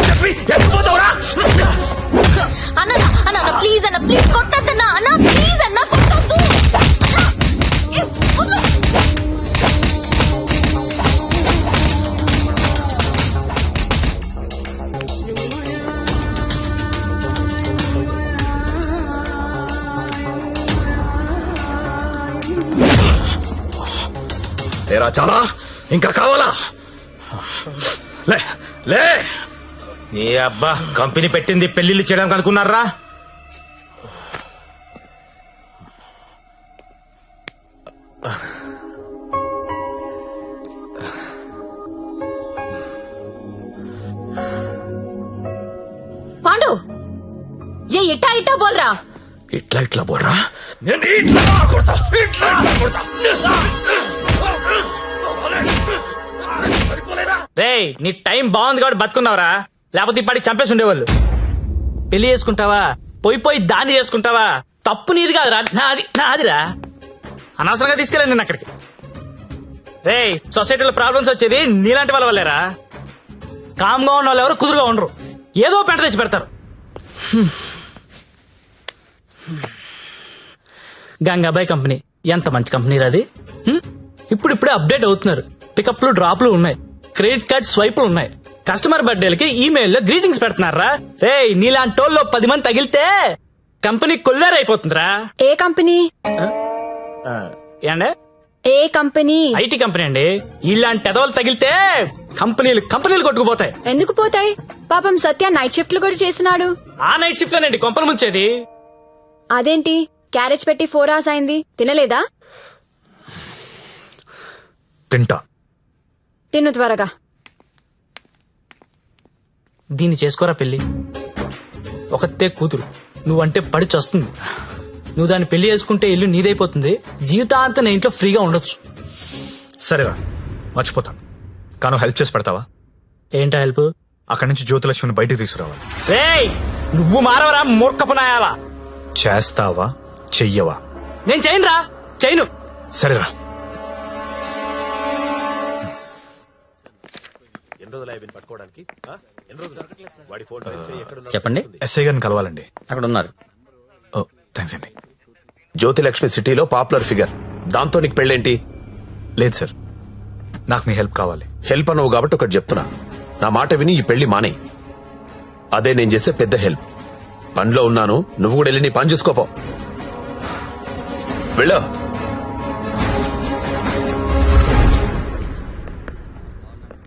చెప్పి ఎత్తిపోతావురా? అన్న ప్లీజ్ అన్న, ప్లీజ్ కొట్టద్దన్నా అన్న, ప్లీజ్ అన్న కొట్టద్దు. తేరా చాలా ఇంకా కావాలా? లే లే. నీ అబ్బా కంపెనీ పెట్టింది పెళ్లిళ్ళు చేయడానికి అనుకున్నారా? पांडु ये इट्टा इट्टा बोल रहा. ఇట్లా ఇట్లా బోర్రా? నేను ఇట్లా కొడతా, ఇట్లా కొడతా. రేయ్ నీ టైం బాగుంది కాబట్టి బతుకున్నావురా, లేకపోతే ఇప్పటికి చంపేసి ఉండేవాళ్ళు. పెళ్లి చేసుకుంటావా, పోయి దాన్ని చేసుకుంటావా? తప్పు నీది కాదురా, నాదిరా. అనవసరంగా తీసుకెళ్ళండి నేను అక్కడికి. రేయ్ సొసైటీలో ప్రాబ్లమ్స్ వచ్చేది నీలాంటి వాళ్ళ వల్లేరా. కామ్గా ఉన్న వాళ్ళు ఎవరు కుదురుగా ఉండరు, ఏదో పెంట తెచ్చి పెడతారు. గంగాబాయ్ కంపెనీ ఎంత మంచి కంపెనీ అది. ఇప్పుడిప్పుడే అప్డేట్ అవుతున్నారు. పికప్లు డ్రాప్లు ఉన్నాయి, క్రెడిట్ కార్డ్ స్వైపులు ఉన్నాయి. కస్టమర్ బర్త్డేలకి ఈమెయిల్లో గ్రీటింగ్స్ పెడుతున్నారా. రే నీలాంటి వాళ్ళు 10 మంది తగిలితే కంపెనీ కొల్లేరైపోతుందిరా. ఏ కంపెనీ? ఏండే ఏ కంపెనీ? ఐటీ కంపెనీ అండి. ఇలాంటి ఎదవలు తగిలితే కంపెనీలు కొట్టుకుపోతాయి. ఎందుకు పోతాయి? పాపం సత్య నైట్ షిఫ్ట్లు కూడా చేస్తున్నాడు. ఆ నైట్ షిఫ్ట్ లోనండి కొంపలు ముంచేది. అదేంటి క్యారేజ్ పెట్టి 4 hours అయింది, తినలేదా? తింటా. తిను త్వరగా. దీన్ని చేసుకోరా పెళ్లి. ఒకతే కూతురు, నువ్వంటే పడి చస్తుంది. నువ్వు దాన్ని పెళ్లి చేసుకుంటే ఇల్లు నీదైపోతుంది, జీవితాంతం నీ ఇంట్లో ఫ్రీగా ఉండొచ్చు. సరేరా మర్చిపోతాను, కానీ హెల్ప్ చేసి పెడతావా? ఏంటా హెల్ప్? అక్కడి నుంచి జ్యోతిలక్ష్మిని బయటకు తీసుకురావాలి. రేయ్ నువ్వు మారవరా మూర్ఖపునాయాలా. చేస్తావా చెయ్యవా? నేను చేయనురా, చేయను. సరేరా. చెప్పండి. ఎస్ఐ గారిని కలవాలండి. అక్కడ ఉన్నారు. ఓ థ్యాంక్స్ అండి. జ్యోతిలక్ష్మి సిటీలో పాపులర్ ఫిగర్, దాంతో నీకు పెళ్ళేంటి? లేదు సార్, నాకు మీ హెల్ప్ కావాలి. హెల్ప్ అనవు కాబట్టి ఒకటి చెప్తున్నా, నా మాట విని ఈ పెళ్లి మానే. అదే నేను చేసే పెద్ద హెల్ప్. పనిలో ఉన్నాను, నువ్వు కూడా వెళ్ళి నీ పని చూసుకోపో. వెళ్ళో.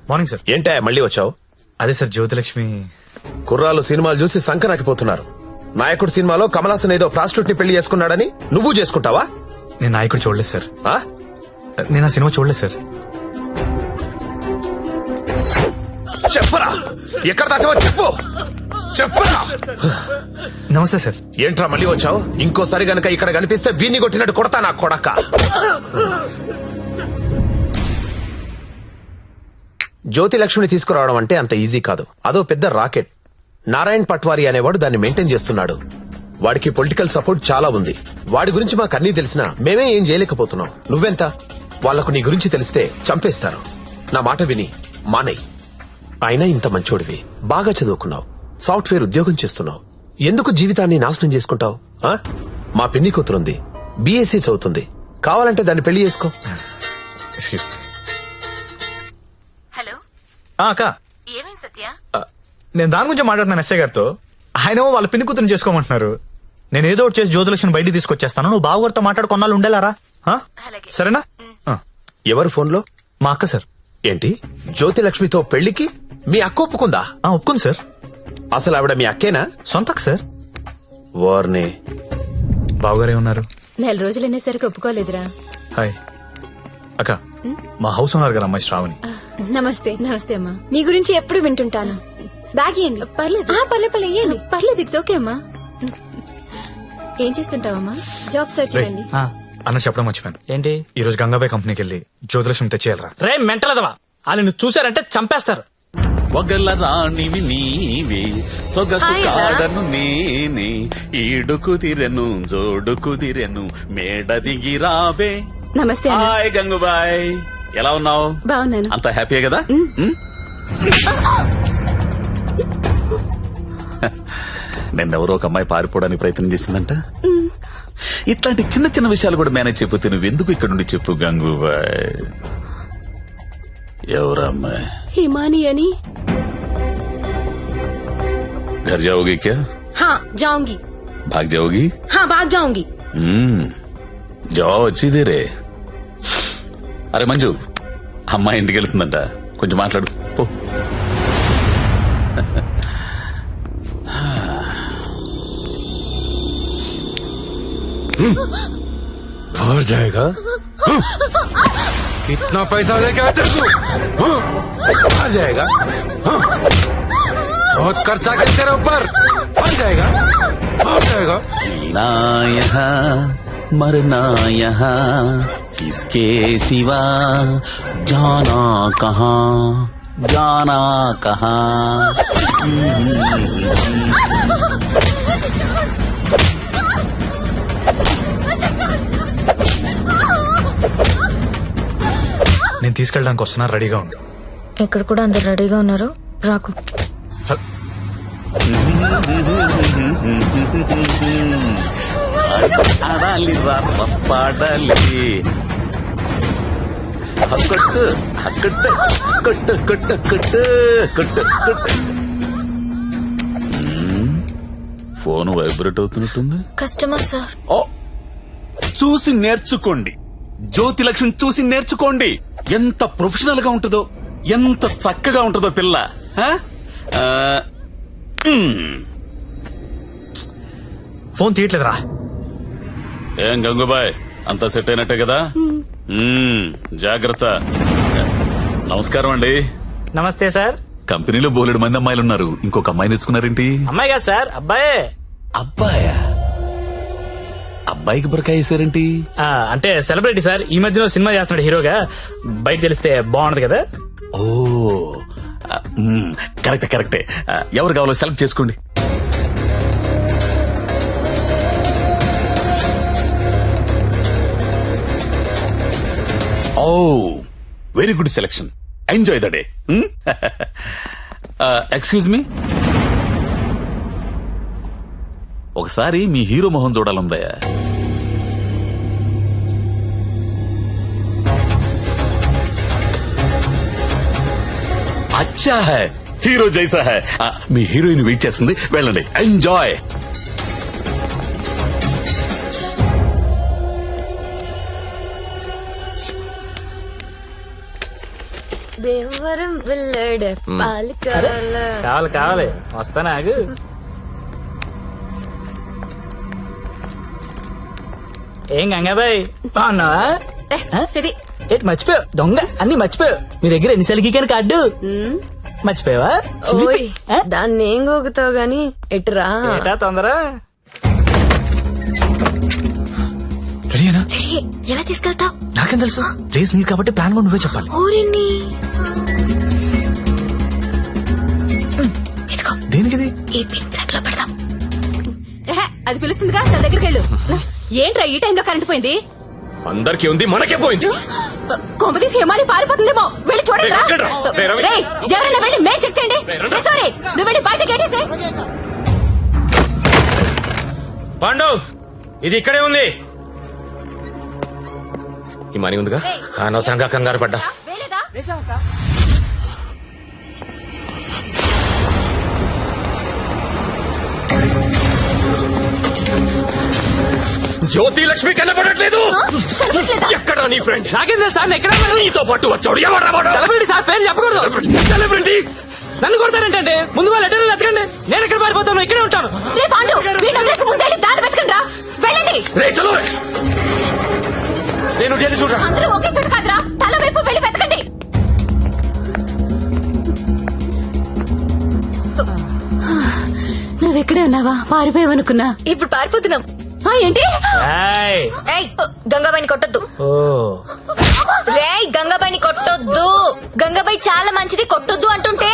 Morning sir. ఏంటా మళ్ళీ వచ్చావు? అదే సార్ జ్యోతిలక్ష్మి. కుర్రాలు సినిమాలు చూసి సంకనాకిపోతున్నారు. నాయకుడు సినిమాలో కమల్ హాసన్ ఏదో ప్రాస్టిట్యూట్ ని పెళ్లి చేసుకున్నాడని నువ్వు చేసుకుంటావా? నేను నాయకుడు చూడలేదు సార్. ఆ? నేను ఆ సినిమా చూడలేదు సార్. చెప్పరా, ఎక్కడ దాచావో చెప్పు. చెప్పరా? నమస్తే సార్. ఏంట్రా మళ్ళీ వచ్చావు? ఇంకోసారి గనక ఇక్కడ కనిపిస్తే వీన్ని కొట్టినట్టు కొడతా నా కొడక. జ్యోతి లక్ష్మిని తీసుకురావడం అంటే అంత ఈజీ కాదు. అదో పెద్ద రాకెట్. నారాయణ్ పట్వారీ అనేవాడు దాన్ని మెయింటైన్ చేస్తున్నాడు. వాడికి పొలిటికల్ సపోర్ట్ చాలా ఉంది. వాడి గురించి మాకు అన్నీ తెలిసినా మేమే ఏం చేయలేకపోతున్నాం. నువ్వెంత? వాళ్లకు నీ గురించి తెలిస్తే చంపేస్తారు. నా మాట విని మానేయ్. అయినా ఇంత మంచోడివి, బాగా చదువుకున్నావు, సాఫ్ట్వేర్ ఉద్యోగం చేస్తున్నావు, ఎందుకు జీవితాన్ని నాశనం చేసుకుంటావు? మా పిన్ని కూతురుంది, బీఎస్సీ చదువుతుంది. కావాలంటే దాన్ని పెళ్లి చేసుకో. హలో, అక్క, ఏమైంది సత్య? నేను దాని గురించి మాట్లాడుతున్నాను ఎస్ఐ గారితో. ఆయన వాళ్ళ పిన్ని కూతురు చేసుకోమంటున్నారు. నేను ఏదో ఒకటి చేసి జ్యోతిలక్ష్మి బయటికి తీసుకొచ్చేస్తాను. నువ్వు బావగారితో మాట్లాడు కొన్నాళ్ళు ఉండేలారా? సరేనా? ఎవరు ఫోన్లో? మా అక్క సార్. ఏంటి, జ్యోతి లక్ష్మితో పెళ్లికి మీ అక్క ఒప్పుకుందా? ఒప్పుకుంది సార్. అసలు ఆవిడ మీ అక్కేనా? సొంత అక్క సార్. వార్నే. బావగారే ఉన్నారు. 4 రోజులు అనేసరికి ఒప్పుకోలేదురా. హాయ్ అక్క, మా హౌస్ ఉన్నారు కదా అమ్మాయి శ్రావణి. నమస్తే. నమస్తే అమ్మా. మీ గురించి ఎప్పుడు వింటుంటాను. బ్యాగ్ ఇవ్వండి. పర్లేదు పర్లేదు ఇవ్వండి. పర్లేదు, ఇట్స్ ఓకే అమ్మా. ఏం చేస్తుంటావమ్మా? జాబ్ సర్చ్ చేయండి. అన్న చెప్పడం మర్చిపోయాను. ఏంటి? ఈ రోజు గంగాబాయ్ కంపెనీకి వెళ్ళి జ్యోతిలక్ష్మి తెచ్చేయాలరా. రే మెంటలదవా, వాళ్ళు నువ్వు చూసారంటే చంపేస్తారు. ఒగల రాణివి నీవే, సొగసు కాడను నేనే, ఈడు కుదిరెను జోడు కుదిరెను, మేడ దిగి రావే. నమస్తే. హాయ్ గంగుబాయ్, ఎలా ఉన్నావు? బాగున్నాను. అంత హ్యాపీయే కదా? నిన్నెవరో ఒక అమ్మాయి పారిపోవడానికి ప్రయత్నం చేసిందంట. ఇట్లాంటి చిన్న చిన్న విషయాలు కూడా మేనేజ్ చెప్పితే నువ్వెందుకు ఇక్కడ నుండి చెప్పు గంగూబాయ్. ఎవరా అమ్మాయి? హిమాని అని. घर जाओगी क्या? हाँ जाऊंगी. भाग जाओगी? हाँ भाग जाऊंगी. जाओ अच्छी देरे. అరే మంజు, అమ్మాయి ఇంటికి వెళ్తుందంట, కొంచెం మాట్లాడు పో. भर जाएगा. कितना पैसा लेके आते तू? आ जाएगा. बहुत खर्चा कर तेरे ऊपर. आ जाएगा, आ जाएगा. जीना यहाँ मरना यहाँ, किसके सिवा जाना कहाँ, जाना कहाँ. నేను తీసుకెళ్ళడానికి వస్తున్నా, రెడీగా ఉండు. ఇక్కడ కూడా అందరు రెడీగా ఉన్నారు, రాకు. ఆడాలి పాడాలి, కట్టు కట్టు కట్టు కట్టు కట్టు కట్టు కట్టు. ఫోన్ వైబ్రేట్ అవుతున్నట్టుంది. Customer sir. ఓ, చూసి నేర్చుకోండి. జ్యోతి లక్ష్మి చూసి నేర్చుకోండి. ఎంత ప్రొఫెషనల్ గా ఉంటుందో, ఎంత చక్కగా ఉంటుందో పిల్ల. ఫోన్ తీయట్లేదురా. ఏం గంగుబాయ్, అంతా సెట్ అయినట్టే కదా? జాగ్రత్త. నమస్కారం అండి. నమస్తే సార్. కంపెనీలో బోలెడు మంది అమ్మాయిలు ఉన్నారు, ఇంకొక అమ్మాయిని తెచ్చుకున్నారేంటి? అమ్మాయి కాదు సార్, అబ్బాయే. అబ్బాయా? అబ్బాయికి బురకాయ వేసారేంటి? అంటే సెలబ్రిటీ సార్, ఈ మధ్యలో సినిమా చేస్తున్నాడు హీరోగా, బయట తెలిస్తే బాగుంటది కదా. ఓ కరెక్టే కరెక్టే. ఎవరు కావాలో సెలెక్ట్ చేసుకోండి. Oh very good selection. Enjoy the day. Excuse me, ఒకసారి మీ హీరో మొహం చూడాలందయ్యా. అచ్చా హై, హీరో జైసా హై. మీ హీరోయిన్ వెయిట్ చేస్తుంది, వెళ్ళండి. ఎంజాయ్. దేవరం వెళ్ళాడు పాలు కావాలి కావాలి, వస్తానా ఆగు. ఏం గంగాబాయ్, బాగున్నావా? ఏంటి మర్చిపోయావు? దొంగ అన్ని మర్చిపోయావు. మీ దగ్గర ఎన్నిసార్లు గీకాను కార్డు? మర్చిపోయావా ఓయ్ దాన్ని ఏం గోగుతావు గాని ఎటురా ఏటా తొందర రెడీనా? చెయ్యి, ఎలా తీసుకెళ్తావు? నాకేం తెలుసు, ప్లేస్ నీది కాబట్టి ప్లాన్ కూడా నువ్వే చెప్పాలి. ఊరిని దేనికిది? ఈ పిన్ ప్లగ్ లో పెడదాం. అది పిలుస్తుందిగా తన దగ్గరికి వెళ్ళు. ఏంట్రా ఈ టైంలో కరెంట్ పోయింది? అందరికీ ఉంది, మనకే పోయింది. కొంపతీసి హిమాలి పారిపోతుందేమో వెళ్ళి చూడండి రా. రేయ్, ఎవరైనా వెళ్ళి మేం చెక్ చేయండి. సారీ, నువ్వు వెళ్ళి బయట గేటేసే. పాండు, ఇది ఇక్కడే ఉంది. ఈ మనీ ఉందిగా, అనవసరంగా కంగారు పడ్డా. వేలేదా? జ్యోతి లక్ష్మి కనపడట్లేదు. ఎక్కడ నీ ఫ్రెండ్? నాకేం తెలుసు సార్, ఎక్కడ నీతో పాటు వచ్చాడు. ఎవరు? సెలబ్రిటీ సార్, పేరు చెప్పకూడదు. సెలబ్రిటీ. నన్ను కొడతారంటే ముందు వాళ్ళు లెటర్లు ఎత్తకండి. నేను ఎక్కడ పారిపోతాను, ఇక్కడే ఉంటాను. రే పాండు, వీడిని వదిలేసి ముందే దారి వెతకండి రా. వెళ్ళండి. రే చలో. నేను చూడరా. అందరూ ఒకే చోటు కాదురా, తల వైపు వెళ్ళి వెతకండి. నువ్వెక్కడే ఉన్నావా? పారిపోయావనుకున్నా. ఇప్పుడు పారిపోతున్నాం. ఏంటి? ఏయ్, గంగాబాయిని కొట్టొద్దు. రేయ్, గంగాబాయిని కొట్టొద్దు. గంగాబాయి చాలా మంచిది, కొట్టొద్దు అంటుంటే.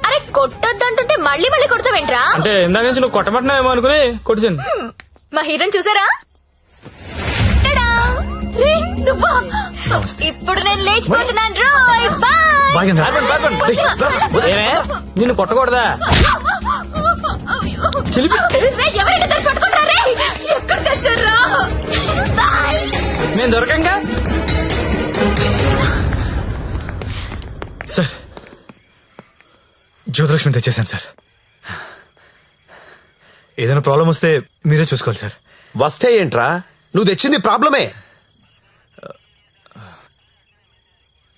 అరే, కొట్టొద్దు అంటుంటే మళ్ళీ మళ్ళీ కొడతావేంట్రా? అంటే ఇందాక నుంచి నువ్వు కొట్టమంటున్నావేమో అనుకుని కొట్టింది. మా హీరోని చూసారా? టడా! రేయ్, నువ్వా? ఇప్పుడు నేను లేచిపోతున్నాను. రోయ్, బాయ్. నిన్ను కొట్టకూడదా? రేయ్, ఎవరైనా దాన్ని పట్టుకుంటారా? రేయ్, ఎక్కడ చచ్చారా? బాయ్. నేను దొరకంగా. సార్, జ్యోతిలక్ష్మి తెచ్చేసాను సార్. ఏదైనా ప్రాబ్లం వస్తే మీరే చూసుకోవాలి సార్. వస్తే ఏంట్రా, నువ్వు తెచ్చింది ప్రాబ్లమే.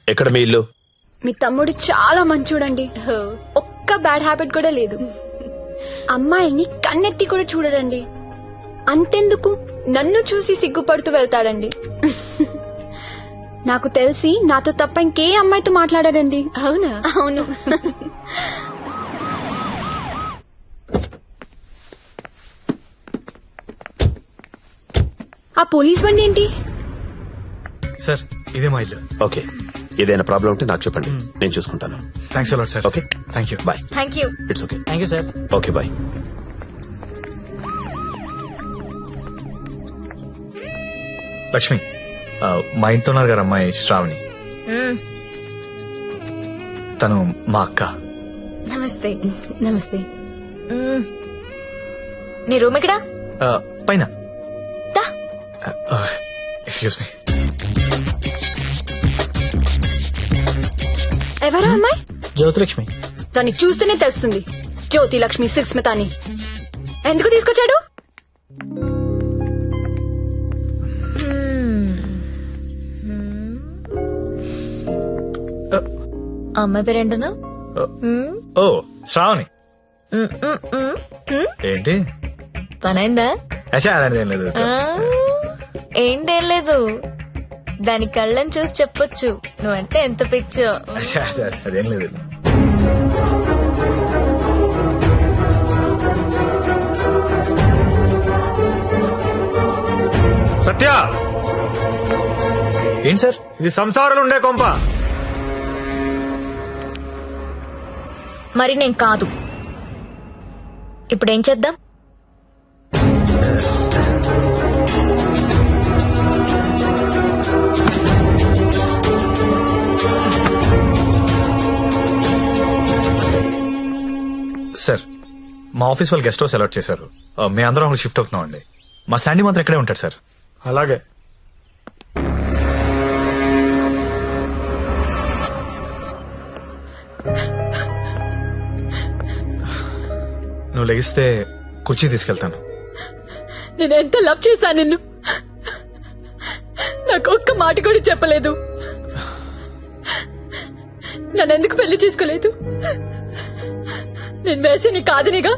ఎక్కడ మీ ఇల్లు? మీ తమ్ముడు చాలా మంచోడండి. ఒక్క బ్యాడ్ హ్యాబిట్ కూడా లేదు. అమ్మాయిని కన్నెత్తి కూడా చూడడండి. అంతెందుకు నన్ను చూసి సిగ్గుపడుతూ వెళ్తాడండి. నాకు తెలిసి నాతో తప్ప ఇంకే అమ్మాయితో మాట్లాడాడండి. అవునా? అవును. ఆ పోలీస్ బండి ఏంటి? సార్, ఇదే మా ఇల్లు. ఓకే, ఏదైనా ప్రాబ్లం ఉంటే నాకు చెప్పండి, నేను చూసుకుంటాను. Thanks a lot sir. Okay, thank you. Bye. Thank you. It's okay. Thank you sir. Okay, bye. Lakshmi, మా ఇంట్లో ఉన్నారు గారు అమ్మాయి శ్రావణి. తను మా అక్క. నమస్తే. నమస్తే. నీ రూమ్ ఎక్కడా? పైన. దా. Excuse me. ఎవరా అమ్మాయి? జ్యోతిలక్ష్మి. దాన్ని చూస్తేనే తెలుస్తుంది. జ్యోతి లక్ష్మి సుస్మితాని ఎందుకు తీసుకొచ్చాడు? అమ్మాయి పేరేంటను? ఓ, శ్రావణి. ఏంటి పనైందా? అదేం లేదు. ఏంటేం లేదు, దాని కళ్ళని చూసి చెప్పొచ్చు నువ్వంటే ఎంత పిచ్చో. అదేం లేదు. సత్య, ఏంటి సార్ ఇది? సంసారాలు ఉండే కొంప. మరి నేను కాదు. ఇప్పుడేం చేద్దాం? సార్, మా ఆఫీస్ వాళ్ళు గెస్ట్ హౌస్ అలాట్ చేశారు. మేము అందరం అక్కడ షిఫ్ట్ అవుతున్నాం అండి. మా శాండీ మాత్రం ఇక్కడే ఉంటాడు సార్. అలాగే. నువ్వు లెగిస్తే కుర్చీ తీసుకెళ్తాను. నేను ఎంత లవ్ చేశాను నిన్ను. నాకు ఒక్క మాట కూడా చెప్పలేదు. నన్నెందుకు పెళ్లి చేసుకోలేదు? నేను వేసే నీ కాదనిగా.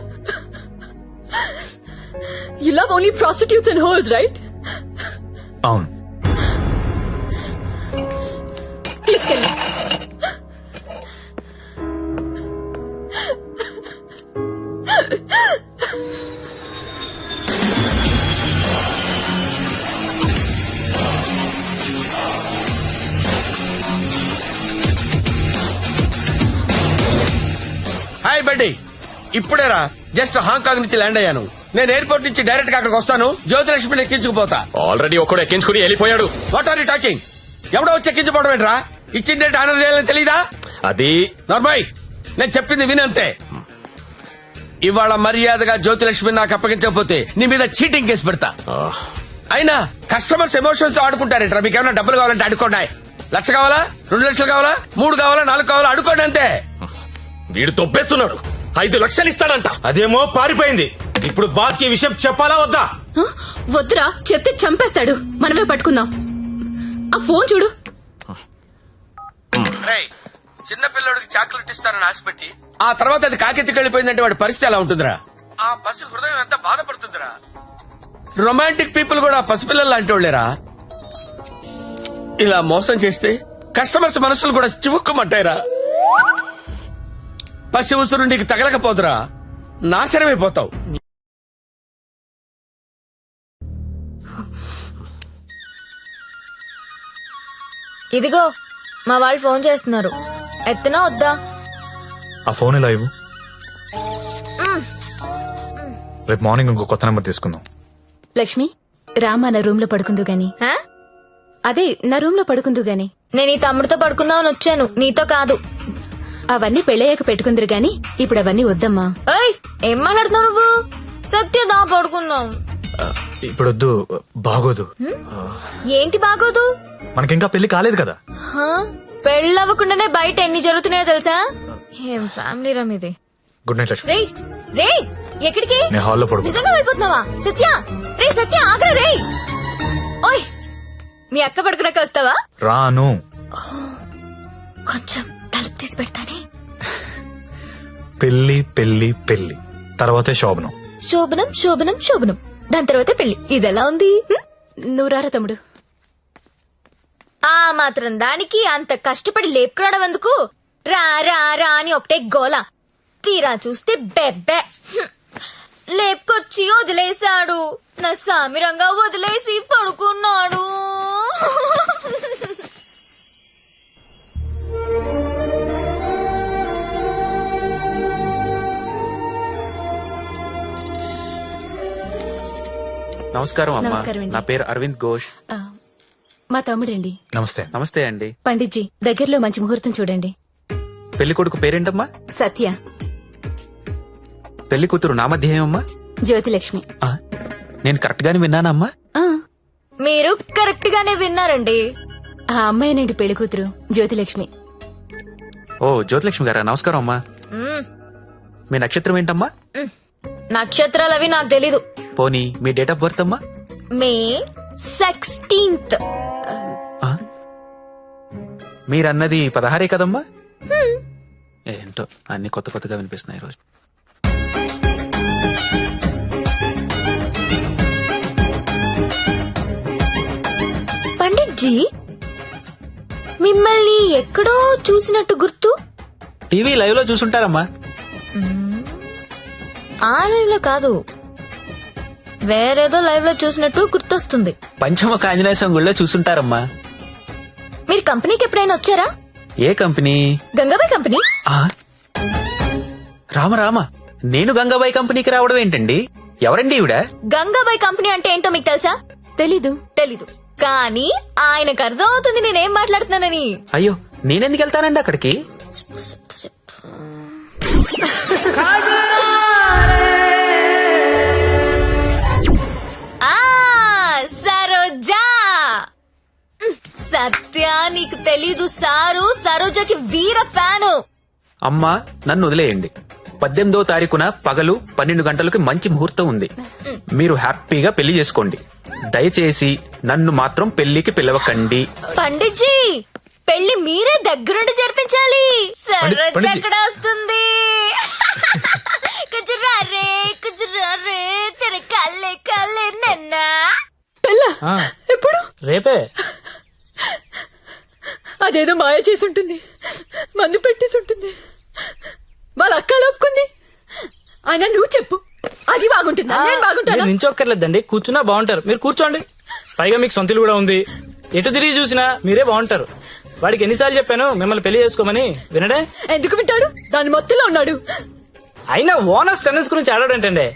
You love only prostitutes and hoes, right? అవును. తీసుకెళ్ళి రెడ్డి ఇప్పుడేరా జస్ట్ హాంకాంగ్ నుంచి ల్యాండ్ అయ్యాను. నేను ఎయిర్పోర్ట్ నుంచి డైరెక్ట్ గా అక్కడికి వస్తాను. జ్యోతిలక్ష్మిని ఎక్కించుకుపోతా. ఆల్రెడీ ఒకడు ఎక్కించుకుని వెళ్ళిపోయాడు. What are you talking? ఎవడో వచ్చి ఎక్కించుకోవడం ఏంట్రా? ఇచ్చిందంటే ఆనర్ చేయాలని తెలీదా? అది నార్మల్, నేను చెప్పింది వినంతే. ఇవాళ మర్యాదగా జ్యోతిలక్ష్మిని నాకు అప్పగించకపోతే నీ మీద చీటింగ్ కేసు పెడతా. అయినా కస్టమర్స్ ఎమోషన్స్ తో ఆడుకుంటారేంట్రా? మీకు ఏమైనా డబ్బులు కావాలంటే అడుకోండి. 1,00,000 కావాలా, 2 లక్షలు కావాలా, 3 కావాలా, 4 కావాలా, అడుకోండి అంతే. వీడు తొప్పేస్తున్నాడు. 5 లక్షలు ఇస్తాడంట. అదేమో పారిపోయింది. ఇప్పుడు బాస్ కి విషయం చెప్పాలా వద్దా? వద్దురా, చెప్తే చంపేస్తాడు. మనమే పట్టుకుందాం. ఆ ఫోన్ చూడు. చిన్న పిల్లడికి చాక్లెట్ ఇస్తానని ఆశపెట్టి ఆ తర్వాత అది కాకెత్తికి వెళ్ళిపోయిందంటే వాడి పరిస్థితి ఎలా ఉంటుందిరా? ఆ పసి హృదయం ఎంత బాధపడుతుందిరా? రొమాంటిక్ పీపుల్ కూడా పసిపిల్లలు లాంటి వాళ్ళేరా. ఇలా మోసం చేస్తే కస్టమర్స్ మనసులు కూడా చివుక్కుమంటాయిరా. పసి ఉసురు నీకు తగలకపోదురా, నాశనమైపోతావు. ఇదిగో మా వాళ్ళు ఫోన్ చేస్తున్నారు. ఎత్తనా వద్దా? ఆ ఫోన్ ఇలా ఇవ్వు. రేపు మార్నింగ్ ఇంకో కొత్త నెంబర్ తీసుకుందాం. లక్ష్మి, రామా నా రూమ్ లో పడుకుందు గాని. అదే నా రూమ్ లో పడుకుందు గాని. నేను ఈ తమ్ముడితో పడుకుందామని వచ్చాను, నీతో కాదు. అవన్నీ పెళ్ళయ్యాక పెట్టుకుందరు గాని ఇప్పుడు అవన్నీ వద్దమ్మా. ఏయ్, ఏం మాట్లాడుతున్నావు నువ్వు? సత్యదా పడుకుందాం. ఇప్పుడు వద్దు, బాగోదు. ఏంటి బాగోదు? మనకింకా పెళ్లి కాలేదు కదా. పెళ్ళవ్వకుండానే బయట ఎన్ని జరుగుతున్నాయో తెలుసా? ఏం ఫ్యామిలీ రమ్ ఇది. Good night Lakshmi. రేయ్ రేయ్, ఎక్కడికి? నేను హాల్లో పడుకో. నిజంగా వెళ్ళిపోతున్నావా? సత్య, రే సత్య, ఆగ్రా రే. ఓయ్, మీ అక్క పడుకున్నాక వస్తావా? రాను. కొంచెం తలుపు తీసి పెడతానే. పెళ్లి పెళ్లి పెళ్లి తర్వాతే శోభనం. శోభనం శోభనం శోభనం, దాని తర్వాత పెళ్లి. ఇదెలా ఉంది? నువ్వు రారా తమ్ముడు. ఆ మాత్రం దానికి అంత కష్టపడి లేపుకురావడం ఎందుకు? రా రా రా అని ఒకటే గోల. తీరా చూస్తే బెబ్బే. లేపుకొచ్చి వదిలేశాడు. నా సామిరంగా వదిలేసి పడుకున్నాడు. నమస్కారం అమ్మా. నమస్కారం అండి. నా పేరు అరవింద్ ఘోష్. మా తమ్ముడండి. నమస్తే. నమస్తే అండి. పండిట్జీ, దగ్గరలో మంచి ముహూర్తం చూడండి. పెళ్లి కొడుకు పేరేంటమ్మా? సత్య. పెళ్లి కూతురు నామధ్యేయమ్మా? జ్యోతిలక్ష్మి. నేను కరెక్ట్ గానే విన్నానమ్మా? మీరు కరెక్ట్ గానే విన్నారండి. ఆ అమ్మాయినండి పెళ్లి కూతురు, జ్యోతిలక్ష్మి. ఓ, జ్యోతిలక్ష్మి గారా, నమస్కారం అమ్మా. మీ నక్షత్రం ఏంటమ్మా? నక్షత్రాలు అవి నాకు తెలీదు. పోనీ మీ డేట్ ఆఫ్ బర్త్ అమ్మా? మే 16th. మీరన్నది 16 కదమ్మా? ఏంటో అన్ని కొత్త కొత్తగా వినిపిస్తున్నాయి రోజు. పండిట్జీ, మిమ్మల్ని ఎక్కడో చూసినట్టు గుర్తు. టీవీ లైవ్ లో చూసుంటారమ్మా. ఆ లైవ్ లో కాదు, వేరేదో లైవ్ లో చూసినట్టు గుర్తొస్తుంది. పంచముఖ ఆంజనేయ స్వామి గుళ్ళో చూసుంటారమ్మా. మీరు కంపెనీకి ఎప్పుడైనా వచ్చారా? ఏ కంపెనీ? గంగాబాయ్ కంపెనీ. రామ రామ, నేను గంగాబాయ్ కంపెనీకి రావడం ఏంటండి? ఎవరండి ఈవిడ? గంగాబాయ్ కంపెనీ అంటే ఏంటో మీకు తెలుసా? తెలీదు. కానీ ఆయనకు అర్థం అవుతుంది నేనేం మాట్లాడుతున్నానని. అయ్యో, నేనెందుకు వెళ్తానండి అక్కడికి? సరోజా. సత్య, నీకు తెలీదు, సారు సరోజాకి వీర ఫ్యాను. అమ్మా, నన్ను వదిలేయండి. 18వ తారీఖున పగలు 12 గంటలకు మంచి ముహూర్తం ఉంది. మీరు హ్యాపీగా పెళ్లి చేసుకోండి. దయచేసి నన్ను మాత్రం పెళ్లికి పిలవకండి. పండిట్జీ, పెళ్లి మీరే దగ్గరుండి జరిపించాలి. సరోజ ఎక్కడ వస్తుంది? కుజురారే కుజురారే తెర కల్లే కల్లే నన్నా. ఎప్పుడు? రేపే. అదేదో మాయ చేసి ఉంటుంది, మందు పెట్టేసి ఉంటుంది. వాళ్ళ అక్క ఒప్పుకుంది. అయినా నువ్వు చెప్పు, అది బాగుంటుందా నేను బాగుంటాను? నించొక్కర్లేదండి, కూర్చున్నా బాగుంటారు. మీరు కూర్చోండి. పైగా మీకు సొంతలు కూడా ఉంది. ఎటు తిరిగి చూసినా మీరే బాగుంటారు. వాడికి ఎన్నిసార్లు చెప్పాను మిమ్మల్ని పెళ్లి చేసుకోమని, వినడే? ఎందుకు వింటాడు? దాని మొత్తంలో ఉన్నాడు. అయినా ఓనర్స్ టెన్నిస్ గురించి ఆడాడంటండి.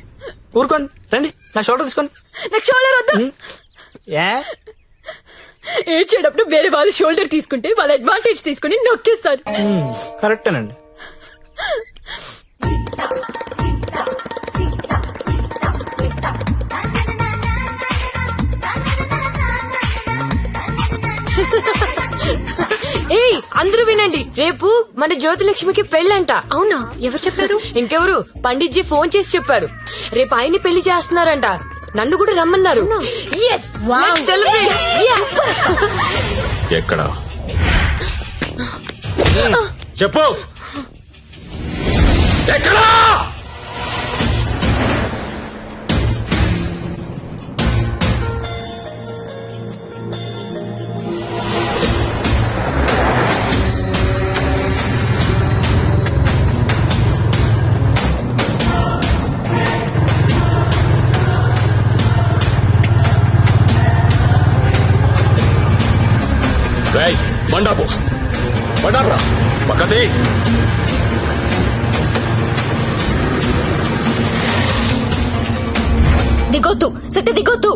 ఊరుకోండి, రండి నా షోల్డర్ తీసుకోండి. నాకు షోల్డర్ వద్దా? ఏ ఏడ్చేటప్పుడు వేరే వాళ్ళు షోల్డర్ తీసుకుంటే వాళ్ళ అడ్వాంటేజ్ తీసుకుని నొక్కేస్తారు. కరెక్టేనండి. ఏయ్ అందరూ వినండి, రేపు మన జ్యోతిలక్ష్మికి పెళ్ళంట. అవునా? ఎవరు చెప్పారు? ఇంకెవరు, పండిట్జీ ఫోన్ చేసి చెప్పారు. రేపు ఆయన్ని పెళ్లి చేస్తున్నారంట. నన్ను కూడా రమ్మన్నారు. Yes, let's celebrate. ఎక్కడ చెప్పు, ఎక్కడా? బండాపు బండాపురా పక్కది. దిగొద్దు సత్య, దిగొద్దు.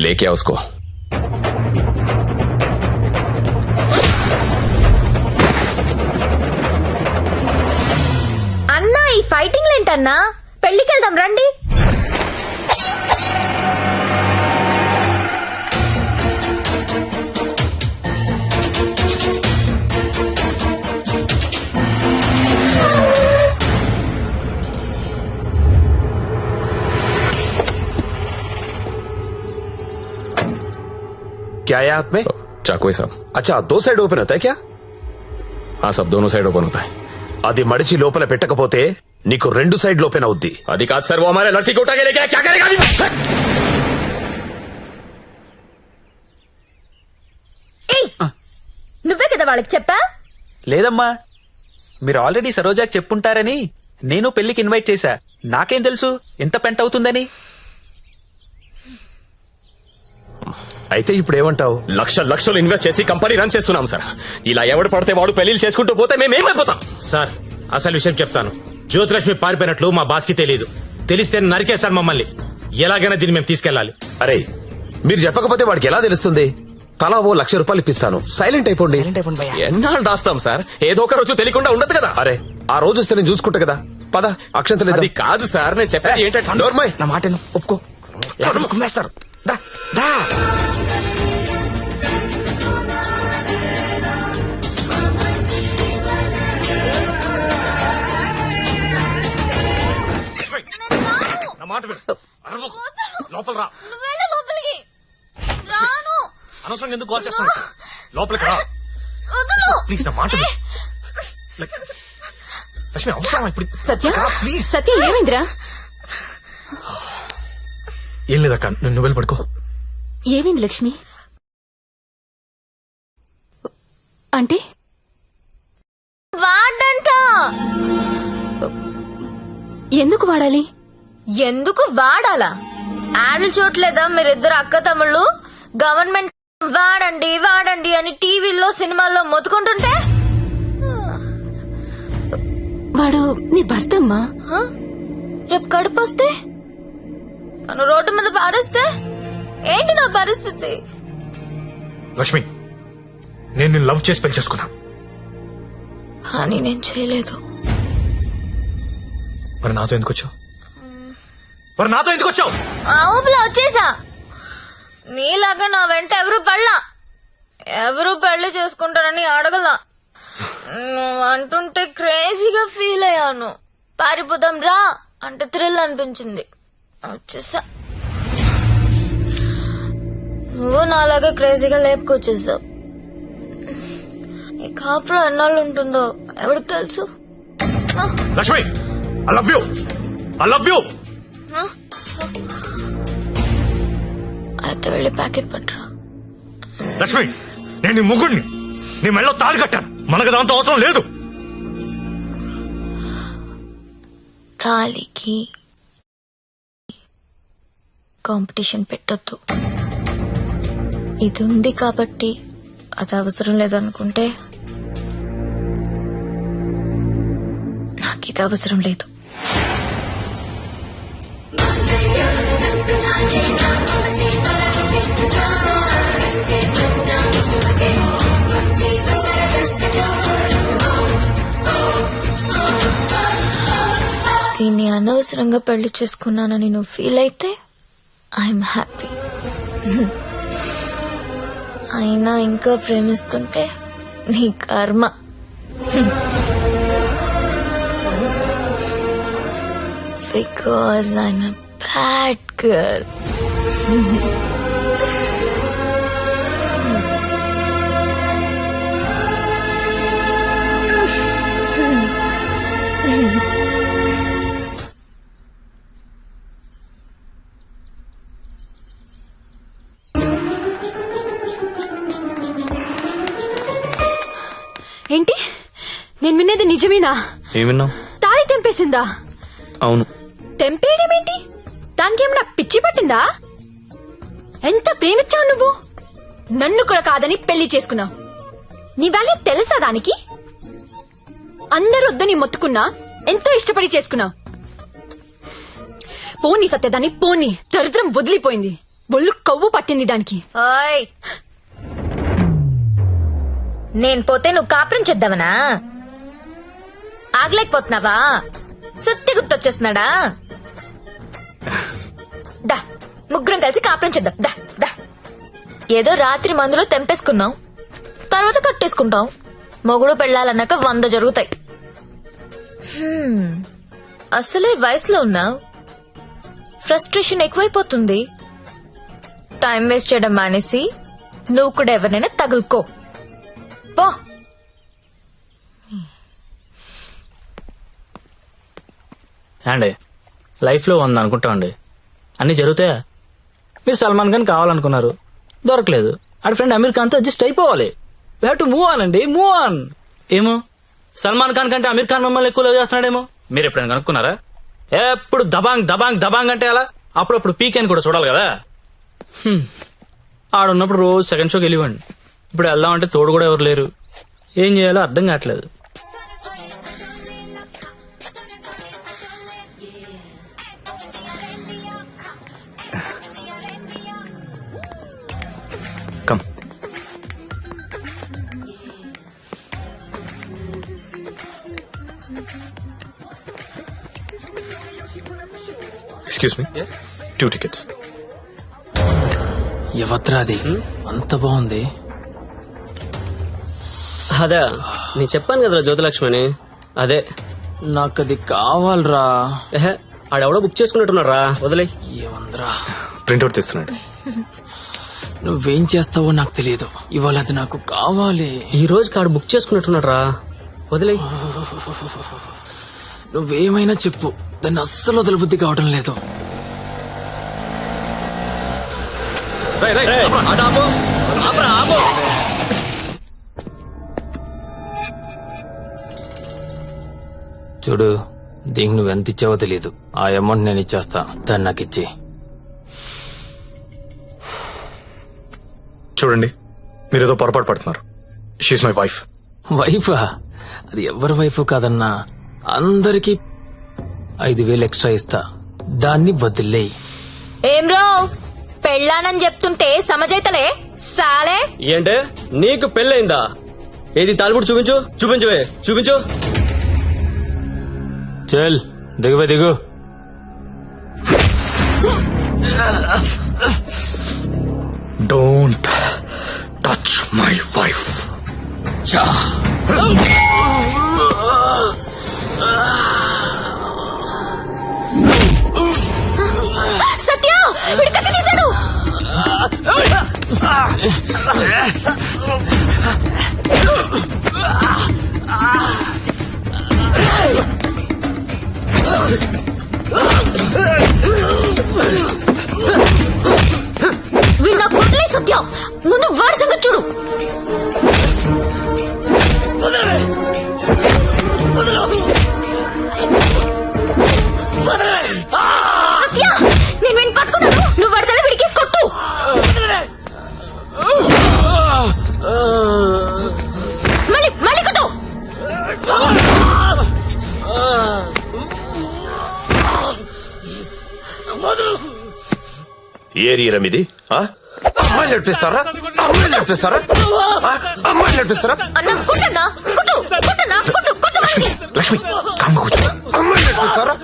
लेके आओ उसको. అన్నా ఈ ఫైటింగ్ ఏంటన్నా? పెళ్లికి వెళ్దాం రండి. क्या है हाथ में? चाकू है साहब. अच्छा, 2 साइड ओपन होता है क्या? हाँ साहब, दोनों साइड ओपन होता है. అది మడిచి లోపల పెట్టకపోతే నీకు 2 సైడ్ ఓపెన్ అవుద్ది. అది కాదు సార్, वो हमारे लड़की को उठा के लेके आया, क्या करेगा अभी? నువ్వే కదా వాళ్ళకి చెప్పా? లేదమ్మా, మీరు ఆల్రెడీ సరోజాకి చెప్పుంటారని నేను పెళ్లికి ఇన్వైట్ చేశా. నాకేం తెలుసు ఎంత పెంట అవుతుందని. అయితే ఇప్పుడు ఏమంటావు? లక్షలు ఇన్వెస్ట్ చేసి కంపెనీ రన్ చేస్తున్నాం సార్. ఇలా ఎవడు పడితే వాడు పెళ్లిళ్ళు చేసుకుంటూ పోతే మేమేమైపోతాం సార్? అసలు విషయం చెప్తాను. జ్యోతిలక్ష్మి పారిపోయినట్లు మా బాస్ కి తెలియదు. తెలిస్తే నరికేస్తారు మమ్మల్ని. ఎలాగైనా దీన్ని మేము తీసుకెళ్లాలి. అరే, మీరు చెప్పకపోతే వాడికి ఎలా తెలుస్తుంది? తలా ఓ ₹1,00,000 ఇప్పిస్తాను, సైలెంట్ అయిపోండి. ఎన్నాళ్ళు దాస్తాం సార్? ఏదో ఒక రోజు తెలియకుండా ఉండదు కదా. అరే, ఆ రోజు వస్తే నేను చూసుకుంటా కదా. పద, అక్షంతలు అది కాదు సార్, నేను చెప్పేది ఏంటంటే నోర్మయ్, నా మాట ఒప్పుకో, కుమ్మేస్తారు. దా దా లోపల రా. లోపలికి రాను. అనవసరంగా ఎందుకు కాల్ చేస్తాను? లోపలికి రా ప్లీజ్, నా మాట విను. లక్ష్మి అవసరం ఇప్పుడు. సత్య, సత్య ఏమైందిరా? ఏం లేదక్క, నువ్వు వెళ్ళి పడుకో. ఏమైంది లక్ష్మి? అంటే వాడంట. ఎందుకు వాడాలి? ఎందుకు వాడాలా? యాడ్లు చూడలేదా మీరిద్దరు అక్క తమ్ముళ్ళు? గవర్నమెంట్ వాడండి వాడండి అని టీవీల్లో సినిమాల్లో మొత్తుకుంటుంటే వాడు నీ భర్త అమ్మా. రేపు కడుపు వస్తే నన్ను రోడ్డు మీద పారేస్తే ఏంటి నా పరిస్థితి? లక్ష్మి, నేను నిన్ను లవ్ చేసి పెళ్లి చేసుకున్నా. అని నేను చేయలేదు. మరి నాతో ఎందుకు వచ్చావు? ఆ ఊపిలో వచ్చేసా. నీలాగా నా వెంట ఎవరు పెళ్లి చేసుకుంటారని అడగలా. నువ్వు అంటుంటే క్రేజీగా ఫీల్ అయ్యాను. పారిపోదాం రా అంటే థ్రిల్ అనిపించింది, వచ్చేసా. నువ్వు నాలాగా క్రేజీగా లేపుకొచ్చేసావు. ఈ కాపురం ఎన్నాళ్ళు ఉంటుందో ఎవరికి తెలుసు? Lakshmi, I love you. అయితే వెళ్ళి ప్యాకెట్ పట్టరా. లక్ష్మి, నేను నీ ముగ్గుడిని, నీ మెళ్ళో తాళి కట్టాను. మనకు దాంతో అవసరం లేదు. తాళికి కాంపిటీషన్ పెట్టొద్దు. ఇది ఉంది కాబట్టి అది అవసరం లేదనుకుంటే నాకు ఇది అవసరం లేదు. దీన్ని అనవసరంగా పెళ్లి చేసుకున్నానని నువ్వు ఫీల్ అయితే ఐఎమ్ హ్యాపీ. అయినా ఇంకా ప్రేమిస్తుంటే నీ కర్మ. Because I'm a bad girl. ఏంటి, నేను వినేది నిజమేనా? ఏమిన్నావు? తాళి తెంపేసిందా? అవును. తెంపేయడం ఏంటి? దానికేమన్నా పిచ్చి పట్టిందా? ఎంత ప్రేమించావు నువ్వు? నన్ను కూడా కాదని పెళ్లి చేసుకున్నావు. నీ వాల్యూ తెలుసా దానికి? అందరూ వద్దని మొత్తుకున్నా ఎంతో ఇష్టపడి చేసుకున్నావు. పోనీ సత్యదాన్ని, పోనీ. దరిద్రం వదిలిపోయింది, ఒళ్ళు కొవ్వు పట్టింది దానికి. ఓయ్, నేను పోతే నువ్వు కాపురం చేద్దామనా? ఆగలేకపోతున్నావా? సుత్తి గుర్తొచ్చేస్తున్నాడా? దా, ముగ్గురం కలిసి కాపురం చేద్దాం. దా దా. ఏదో రాత్రి మందులో తెంపేసుకున్నావు, తర్వాత కట్టేసుకుంటాం. మొగుడు పెళ్ళాలన్నాక 100 జరుగుతాయి. అసలే వయసులో ఉన్నావు, ఫ్రస్ట్రేషన్ ఎక్కువైపోతుంది. టైం వేస్ట్ చేయడం మానేసి నువ్వు కూడా ఎవరినైనా తగులుకో. పో. అండి, లైఫ్ లో అనుకుంటా అండి, అన్ని జరుగుతాయా? మీరు సల్మాన్ ఖాన్ కావాలనుకున్నారు, దొరకలేదు. ఆడ ఫ్రెండ్ అమీర్ ఖాన్ తో అడ్జస్ట్ అయిపోవాలి. We have to move on అండి, మూవ్ ఆన్. ఏమో సల్మాన్ ఖాన్ కంటే అమీర్ ఖాన్ మమ్మల్ని ఎక్కువ లవ్ చేస్తున్నాడేమో. మీరు ఎప్పుడైనా కనుక్కున్నారా? ఎప్పుడు దబాంగ్ దబాంగ్ దబాంగ్ అంటే అలా. అప్పుడప్పుడు పీక్ అని కూడా చూడాలి కదా. ఆడున్నప్పుడు రోజు సెకండ్ షోకి వెళ్ళివ్వండి. ఇప్పుడు వెళ్దామంటే తోడు కూడా ఎవరు లేరు. ఏం చేయాలో అర్థం కావట్లేదు. కమ్. Excuse me, 2 tickets. ఎవత్రాది అంత బాగుంది? అదే నేను చెప్పాను కదరా జ్యోతిలక్ష్మి అని. అదే నాకు అది కావాలరా. ఆడెవడో బుక్ చేసుకున్నట్టున్నారా, వదిలే. ఏమందరా ప్రింట్అవుట్ తీస్తున్నాడు. నువ్వేం చేస్తావో నాకు తెలియదు, ఇవాళ అది నాకు కావాలి. ఈ రోజు కాడు బుక్ చేసుకున్నట్టున్నాడు రా, వదిలే. నువ్వేమైనా చెప్పు, దాన్ని అస్సలు వదలబుద్ధి కావడం లేదు. చూడు, దీనికి నువ్వెంత ఇచ్చావో తెలీదు. ఆ అమౌంట్ నేను ఇచ్చేస్తా, దాన్ని నాకు ఇచ్చి. చూడండి, మీరేదో పొరపాటు పడుతున్నారు. She's my wife. వైఫా? అది ఎవరి వైఫ్ కాదన్నా. అందరికి 5,000 ఎక్స్ట్రా ఇస్తా, దాన్ని వదిలేయి. ఏం రో, పెళ్ళానని చెప్తుంటే సమజైతలే సాలే. ఏంటే నీకు పెళ్ళైందా? ఏది తాలిబుట్టు చూపించు, చూపించువే, చూపించు. చల్ దిగువే, దిగు. Don't touch my wife. Satya, వీడు కత్తి తీశాడు. వీడు ఏరియా ఇది అమ్మాయిలు నడిపిస్తారా? అమ్మాయిలు నడిపిస్తారా? అమ్మాయిలు నడిపిస్తారా? అన్న కుట్టన్నా కుట్టు కుట్టన్నా కుట్టు కుట్టు వాడిని. లక్ష్మి కామ్గా కూర్చో. అమ్మాయిలు నడిపిస్తారా?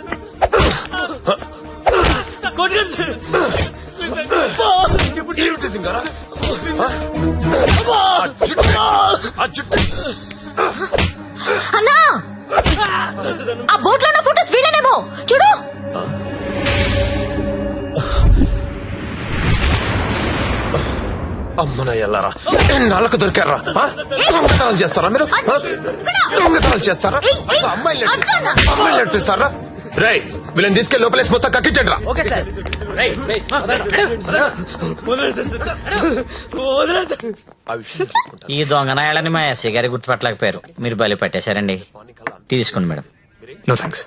ఏమిటి సింగారా? అన్నా ఆ బోట్ లో ఉన్న ఫోటోస్ వీళ్ళనేమో చూడు. అమ్మన ఎల్లారా నాళ్ళకు దొరికారా? దొంగతనాలు చేస్తారా మీరు? దొంగతనాలు చేస్తారా? అమ్మాయిలు నడిపిస్తారా? రేయ్ వీళ్ళని తీసుకెళ్ళి లోపలేసి మొత్తం కక్కించండి రా. ఈ దొంగనాయాలని మా ఎస్ఐ గారి గుర్తుపట్టలేకపోయారు. మీరు బలి పట్టేశారండి. తీసుకోండి మేడం. No thanks.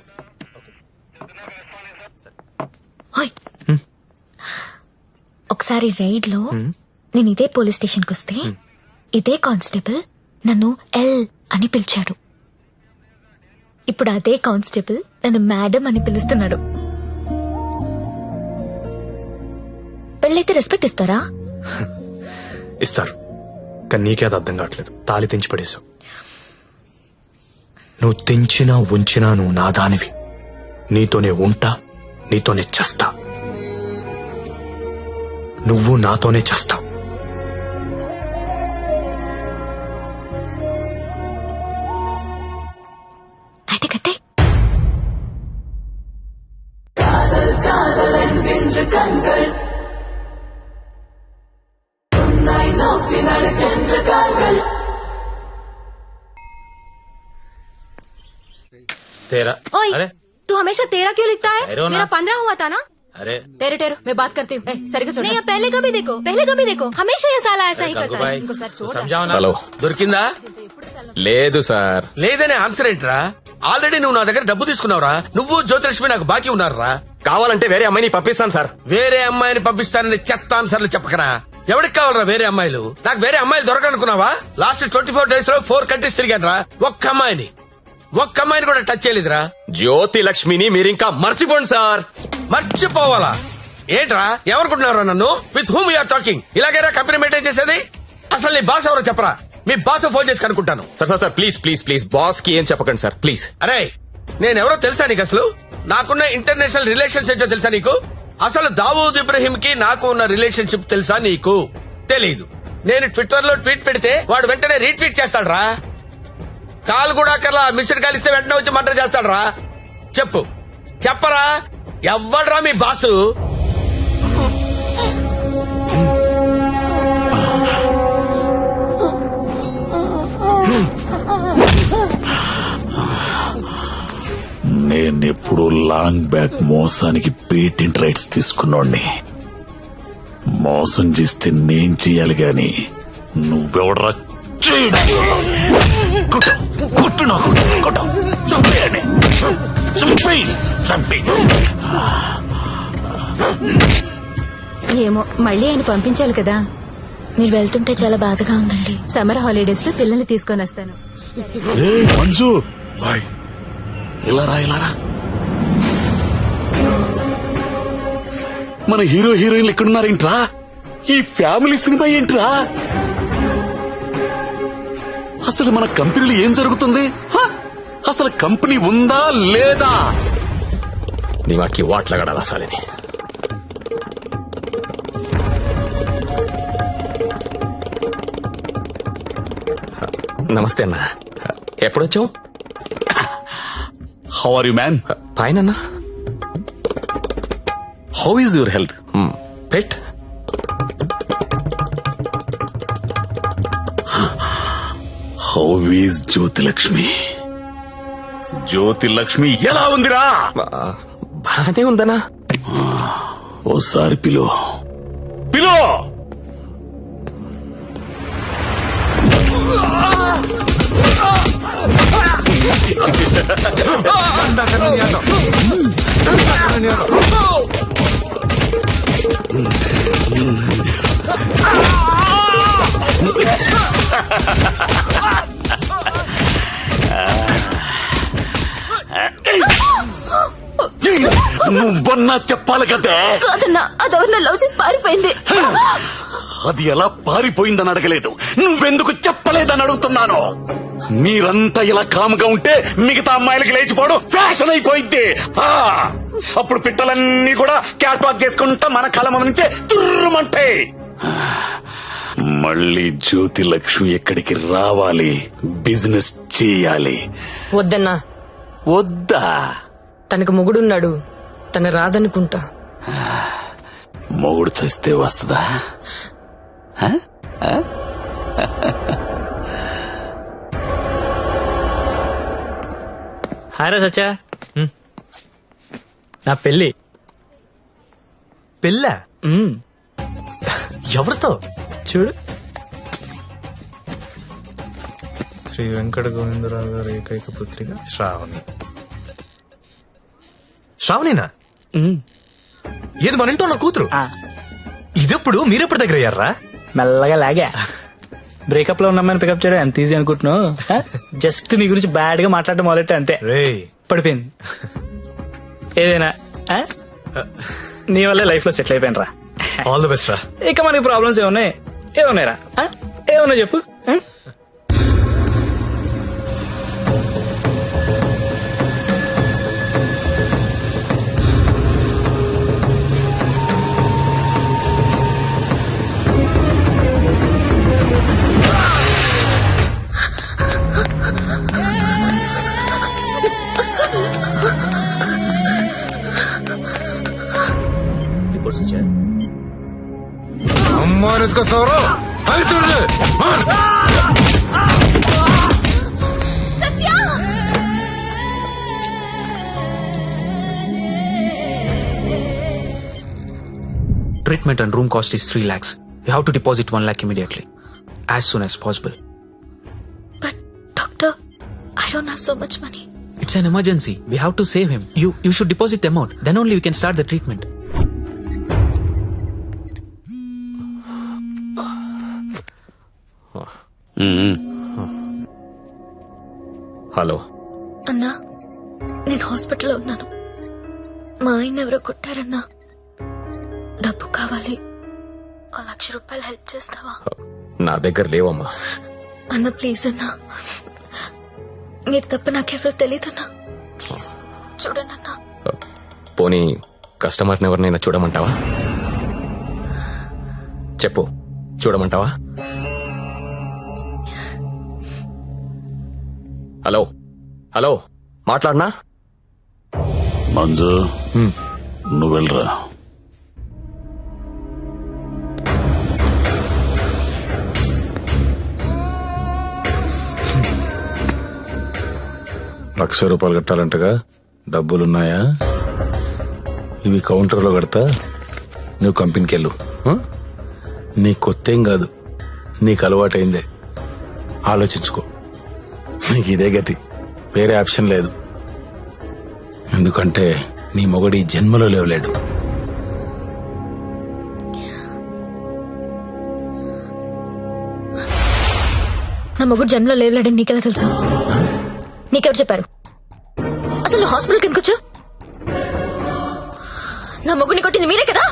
ఓయ్. ఒకసారి రైడ్ లో నేను ఇదే పోలీస్ స్టేషన్ కి వస్తే ఇదే కానిస్టేబుల్ నన్ను ఎల్ అని పిలిచాడు. ఇప్పుడు అదే కానిస్టేబుల్ నన్ను మేడం అని పిలుస్తున్నాడు. పెళ్ళైతే రెస్పెక్ట్ ఇస్తారా? ఇస్తారు, కానీ నీకే అది అర్థం కావట్లేదు. తాళి తెంచి పడేశావు. నువ్వు తెంచినా ఉంచినా నువ్వు నా దానివి. నీతోనే ఉంటా, నీతోనే చస్తా. నువ్వు నాతోనే చస్తావు. అయితే కట్టే. तेरा ओए, अरे तू हमेशा तेरा क्यों लिखता है? ठहरो ना। मेरा 15 हुआ था ना? अरे टेरो टेरो मैं बात करती हूँ. सरिग्गा చూడు. नहीं, अब पहले कभी देखो, हमेशा ये साला ऐसा ही करता है. ఇంకోసారి చూడు. समझाओ ना. హలో దొరికిందా? లేదు సార్. లేదనే ఆన్సర్ ఏంట్రా? ఆల్రెడీ నువ్వు నా దగ్గర డబ్బు తీసుకున్నావురా. నువ్వు జ్యోతిలక్ష్మి నాకు బాకీ ఉన్నారా? కావాలంటే వేరే అమ్మాయిని పంపిస్తాను సార్. వేరే అమ్మాయిని పంపిస్తానని చెత్త ఆన్సర్లు చెప్పకరా. ఎవరికి కావాలరా వేరే అమ్మాయిలు? నాకు వేరే అమ్మాయిలు దొరకనుకున్నావా? లాస్ట్ 24 days లో 4 countries తిరిగానరా. ఒక్క అమ్మాయిని కూడా టచ్ చేయలేదురా. జ్యోతి లక్ష్మిని మీరింకా మర్చిపోండి సార్. మర్చిపోవాలా? ఏంట్రా ఎవరుకుంటున్నారా నన్ను? With whom you're talking? ఇలాగైనా కంపెనీ మెయింటైన్ చేసేది? అసలు నీ బాస్ ఎవరో చెప్పరా. మీ బాస్ ఫోన్ చేసి కనుక్కుంటాను. Sir sir sir please please please boss కి ఏం చెప్పకండి సార్ ప్లీజ్. అరే నేనెవరో తెలుసా నీకు? అసలు నాకున్న ఇంటర్నేషనల్ రిలేషన్స్ ఏంటో తెలుసా నీకు? అసలు దావూద్ ఇబ్రహీం కి నాకు ఉన్న రిలేషన్షిప్ తెలుసా నీకు? తెలీదు. నేను ట్విట్టర్ లో ట్వీట్ పెడితే వాడు వెంటనే రీట్వీట్ చేస్తాడు రా. కాల్ కూడా కల్లా మిస్డ్ కాల్ ఇస్తే వెంటనే వచ్చి మర్డర్ చేస్తాడు రా. చెప్పరా ఎవ్వడ్రా మీ బాసు? నేనెప్పుడు లాంగ్ బ్యాక్ మోసానికి పేటెంట్ రైట్స్ తీసుకున్నోడ్ని. మోసం చేస్తే నేను చెయ్యాలి గాని నువ్వెవడరా? కొట్టు నాకు కొట్టు, చంపేయండి, చంపేయి. ఏమో మళ్ళీ ఆయన పంపించాలి కదా. మీరు వెళ్తుంటే చాలా బాధగా ఉందండి. సమ్మర్ హాలిడేస్ లో పిల్లల్ని తీసుకొని వస్తాను. మంజు బాయ్, ఇలారా. మన హీరో హీరోయిన్లు ఎక్కడున్నారేంట్రా? ఈ ఫ్యామిలీ సినిమా ఏంట్రా? అసలు మన కంపెనీలో ఏం జరుగుతుంది? అసలు కంపెనీ ఉందా లేదా? దిమాకి వాట్లాగడాలా సాలని. నమస్తే అన్న, ఎప్పుడొచ్చావు? How are you man? Fine అన్న. How is your health? పెట్ హౌ ఈజ్ జ్యోతిలక్ష్మి? జ్యోతిలక్ష్మి ఎలా ఉందిరా? బానే ఉందనా? ఓసారి పిలో. నువ్వన్నా చెప్పాలి కదే. కాదన్నా, అదెవరన్నా లవ్ చేసి పారిపోయింది. అది ఎలా పారిపోయిందని అడగలేదు, నువ్వెందుకు చెప్పలేదని అడుగుతున్నాను. మీరంతా ఇలా కామ్గా ఉంటే మిగతా అమ్మాయిలకి లేచిపోవడం ఫ్యాషన్ అయిపోయింది. అప్పుడు పిట్టలన్నీ కూడా క్యాట్ వాక్ చేసుకుంటా మన కళ్ళ ముందు నుంచే తుర్రుమంటే. మళ్ళీ జ్యోతి లక్ష్మి ఎక్కడికి రావాలి, బిజినెస్ చేయాలి. వద్దన్నా. వద్దా? తనకు మొగుడున్నాడు, తన రాదనుకుంటా. మొగుడు చేస్తే వస్తుందా? హాయ్ రా సచ్చా, నా పెళ్ళి. పెళ్ళా? ఎవరితో? చూడు, శ్రీ వెంకట గోవిందరావు గారి ఏకైక పుత్రిక శ్రావణి. శ్రావణినా? ఏది మన ఇంట్లో నా కూతురు? ఇదెప్పుడు మీరెప్పుడు దగ్గర అయ్యారా? మెల్లగా లాగా. బ్రేకప్ లో ఉన్నామని పికప్ చేయడం ఎంత ఈజీ అనుకుంటున్నావు? జస్ట్ నీ గురించి బ్యాడ్ గా మాట్లాడడం మొదలెట్టే అంతే, పడిపోయింది. ఏదైనా నీ వల్లే లైఫ్ లో సెటిల్ అయిపోయినరా. ఆల్ ది బెస్ట్ రా. ఇక మనకి ప్రాబ్లమ్స్ ఏమున్నాయి? ఏమున్నాయిరా? ఏమున్నాయి చెప్పు. Treatment and room cost is 3 lakhs. You have to deposit 1 lakh immediately, as soon as possible. But doctor, I don't have so much money. It's an emergency. We have to save him. You should deposit the amount. Then only we can start the treatment. Hello అన్నా, నేను హాస్పిటల్లో ఉన్నాను. మా ఆయన ఎవరో కొట్టారన్నా. డబ్బు కావాలి. 1,00,000 రూపాయలు హెల్ప్ చేస్తావా? నా దగ్గర లేవమ్మా. అన్న ప్లీజ్ అన్నా, మీరు తప్ప నాకెవరో తెలియదన్నా. ప్లీజ్ చూడండి అన్నా. పోనీ కస్టమర్ని ఎవరినైనా చూడమంటావా? చెప్పు, చూడమంటావా? హలో హలో, మాట్లాడనా? మంజు, నువ్వు వెళ్ళరా. ₹1,00,000 కట్టాలంటగా, డబ్బులున్నాయా? ఇవి కౌంటర్లో కడతా, నువ్వు కంపెనీకి వెళ్ళు. నీ కొత్తేం కాదు, నీకు అలవాటైందే. ఆలోచించుకో, నీకు ఇదే గతి, వేరే ఆప్షన్ లేదు. ఎందుకంటే నీ మొగడి జన్మలో లేవలేడు. నా మొగుడు జన్మలో లేవలేడని నీకెలా తెలుసు? నీకెవరు చెప్పారు? అసలు నువ్వు హాస్పిటల్కి ఎందుకు వచ్చావు? నా మొగుడిని కొట్టింది మీరే కదా?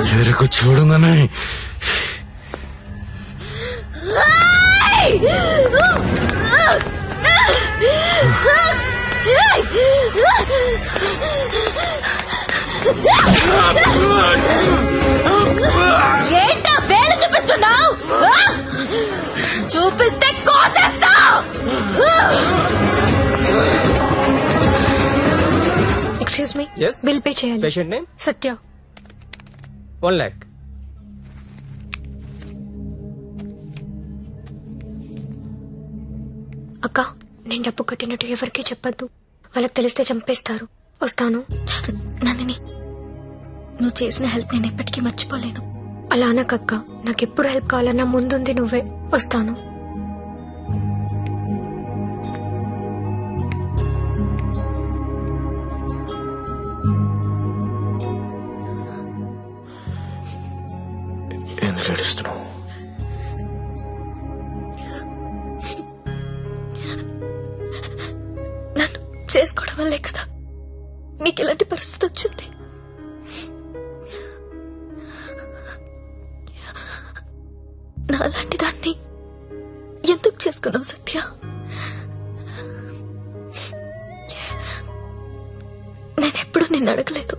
చెరుకు చూడంగానే ఏంటా వేలు చూపిస్తున్నావు? చూపిస్తే కోసేస్తా. ఎక్స్క్యూజ్ మీ, బిల్ పే చేయాలి. పేషెంట్ నేమ్ సత్య. 1 lakh. అక్క, నేను డబ్బు కట్టినట్టు ఎవరికీ చెప్పద్దు. వాళ్ళకి తెలిస్తే చంపేస్తారు. వస్తాను. నందిని, నువ్వు చేసిన హెల్ప్ నేను ఎప్పటికీ మర్చిపోలేను. అలా అనకక్క, నాకెప్పుడు హెల్ప్ కావాలన్నా ముందుంది నువ్వే. వస్తాను. ఎందుకు ఏడుస్తున్నావు? నన్ను చేసుకోవడం వల్లే కదా నీకు ఇలాంటి పరిస్థితి వచ్చింది. నాలాంటి దాన్ని ఎందుకు చేసుకున్నావు సత్య? నేనెప్పుడు నిన్ను అడగలేదు,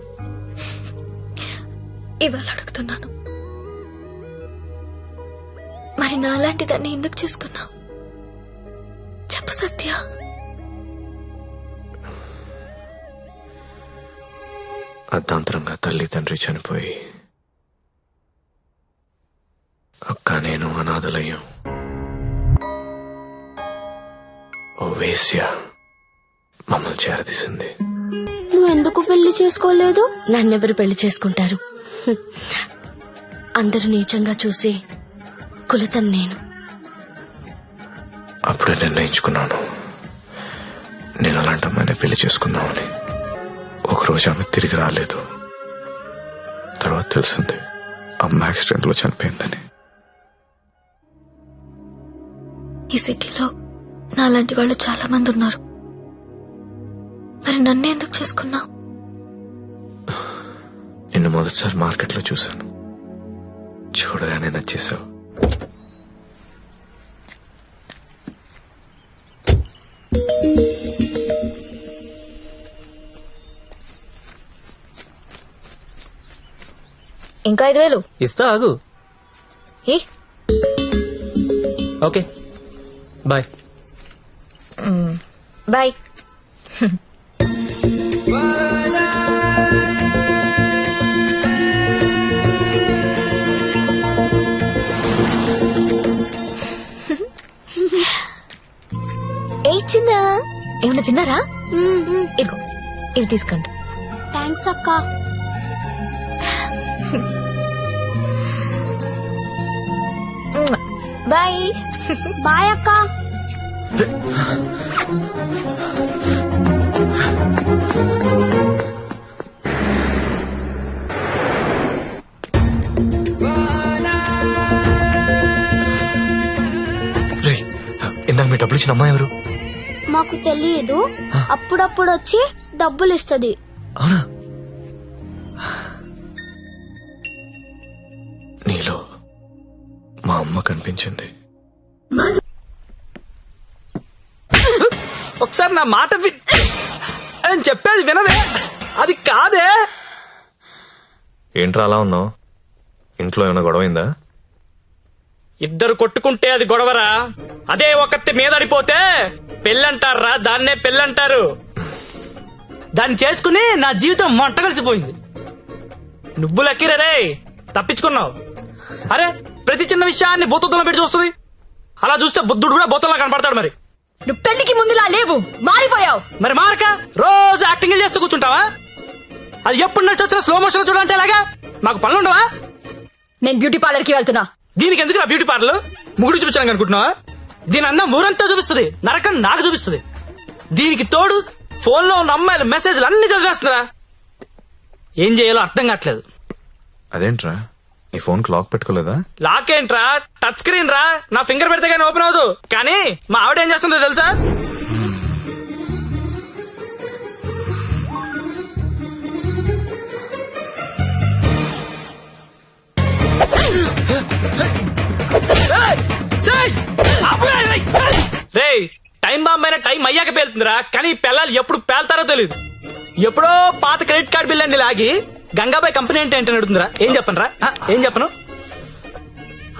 ఇవాళ అడుగుతున్నాను. మరి నాలాంటి దాన్ని ఎందుకు చేసుకున్నావు? చెప్పు సత్య. అర్ధాంతరంగా తల్లి తండ్రి చనిపోయి అక్క నేను అనాథలయ్యాం. ఓ వేశ్య మమ్మల్ని చేరదీసింది. నువ్వెందుకు పెళ్లి చేసుకోలేదు? నన్నెవరు పెళ్లి చేసుకుంటారు? అందరూ నీచంగా చూసే కులతను నేను. అప్పుడే నిర్ణయించుకున్నాను నేను అలాంటి అమ్మాయిని పెళ్లి చేసుకుందామని. ఒకరోజు ఆమె తిరిగి రాలేదు. తర్వాత తెలిసింది అమ్మ యాక్సిడెంట్ లో చనిపోయిందని. ఈ సిటీలో నాలాంటి వాళ్ళు చాలా మంది ఉన్నారు. మరి నన్ను ఎందుకు చేసుకున్నావు? నిన్ను మొదటిసారి మార్కెట్లో చూశాను. చూడగానే నచ్చేసావు. ఇంకా 5,000 ఇస్తా, ఆగు. ఏ? Okay, bye. బాయ్. ఏ చిన్నా, ఏమన్నా తిన్నారా? ఇదిగో ఇవి తీసుకోండి. థ్యాంక్స్ అక్క. బాయ్. బాయ్ అక్క. ఇందాక మీ డబ్బులు ఇచ్చిన అమ్మాయి ఎవరు? మాకు తెలియదు, అప్పుడప్పుడు వచ్చి డబ్బులు ఇస్తది. అవునా? నీలో మా అమ్మ కనిపించింది. ఒకసారి నా మాట అని చెప్పేది వినవే. అది కాదే. ఏంట్రా అలా ఉన్నావు? ఇంట్లో ఏమైనా గొడవైందా? ఇద్దరు కొట్టుకుంటే అది గొడవరా? అదే ఒకత్తి మీదడిపోతే పెళ్ళంటారా? దాన్నే పెళ్ళంటారు. దాన్ని చేసుకుని నా జీవితం మంట కలిసిపోయింది. నువ్వు లక్కీరే, తప్పించుకున్నావు. అరే, ప్రతి చిన్న విషయాన్ని బోతల్లో పెట్టి చూస్తుంది. అలా చూస్తే బుద్ధుడు కూడా బోతల్లో కనపడతాడు. మరి నువ్వు పెళ్లికి ముందులా లేవు, మారిపోయావు. మరి మారక రోజు యాక్టింగ్ చేస్తూ కూర్చుంటావా? అది ఎప్పుడు నడిచి వచ్చిన స్లో మోషన్ చూడాలంటే ఎలాగా? మాకు పనులుండవా? నేను బ్యూటీ పార్లర్ కి వెళ్తున్నా. దీనికి ఎందుకు నా బ్యూటీ పార్లర్? ముగుడు చూపించాను అనుకుంటున్నావా? దీని అందం ఊరంతా చూపిస్తుంది, నరకం నాకు చూపిస్తుంది. దీనికి తోడు ఫోన్ లో ఉన్న అమ్మాయిల మెసేజ్లు అన్ని చదివేస్తుందా? ఏం చేయాలో అర్థం కావట్లేదు. అదేంట్రా, నీ ఫోన్ కి లాక్ పెట్టుకోలేదా? లాక్ ఏంట్రా, టచ్ స్క్రీన్ రా. నా ఫింగర్ పెడితే కానీ ఓపెన్ అవ్వదు. కానీ మా ఆవిడ ఏం చేస్తుందో తెలుసా? రే, టైం బాంబ్ అయినా టైం అయ్యాక పేలుతుందిరా. కానీ పిల్లలు ఎప్పుడు పేల్తారో తెలియదు. ఎప్పుడో పాత క్రెడిట్ కార్డు బిల్ అండి లాగి గంగాబాయ్ కంపెనీ ఏంటి అంటే నడుతుందిరా. ఏం చెప్పను? ఏం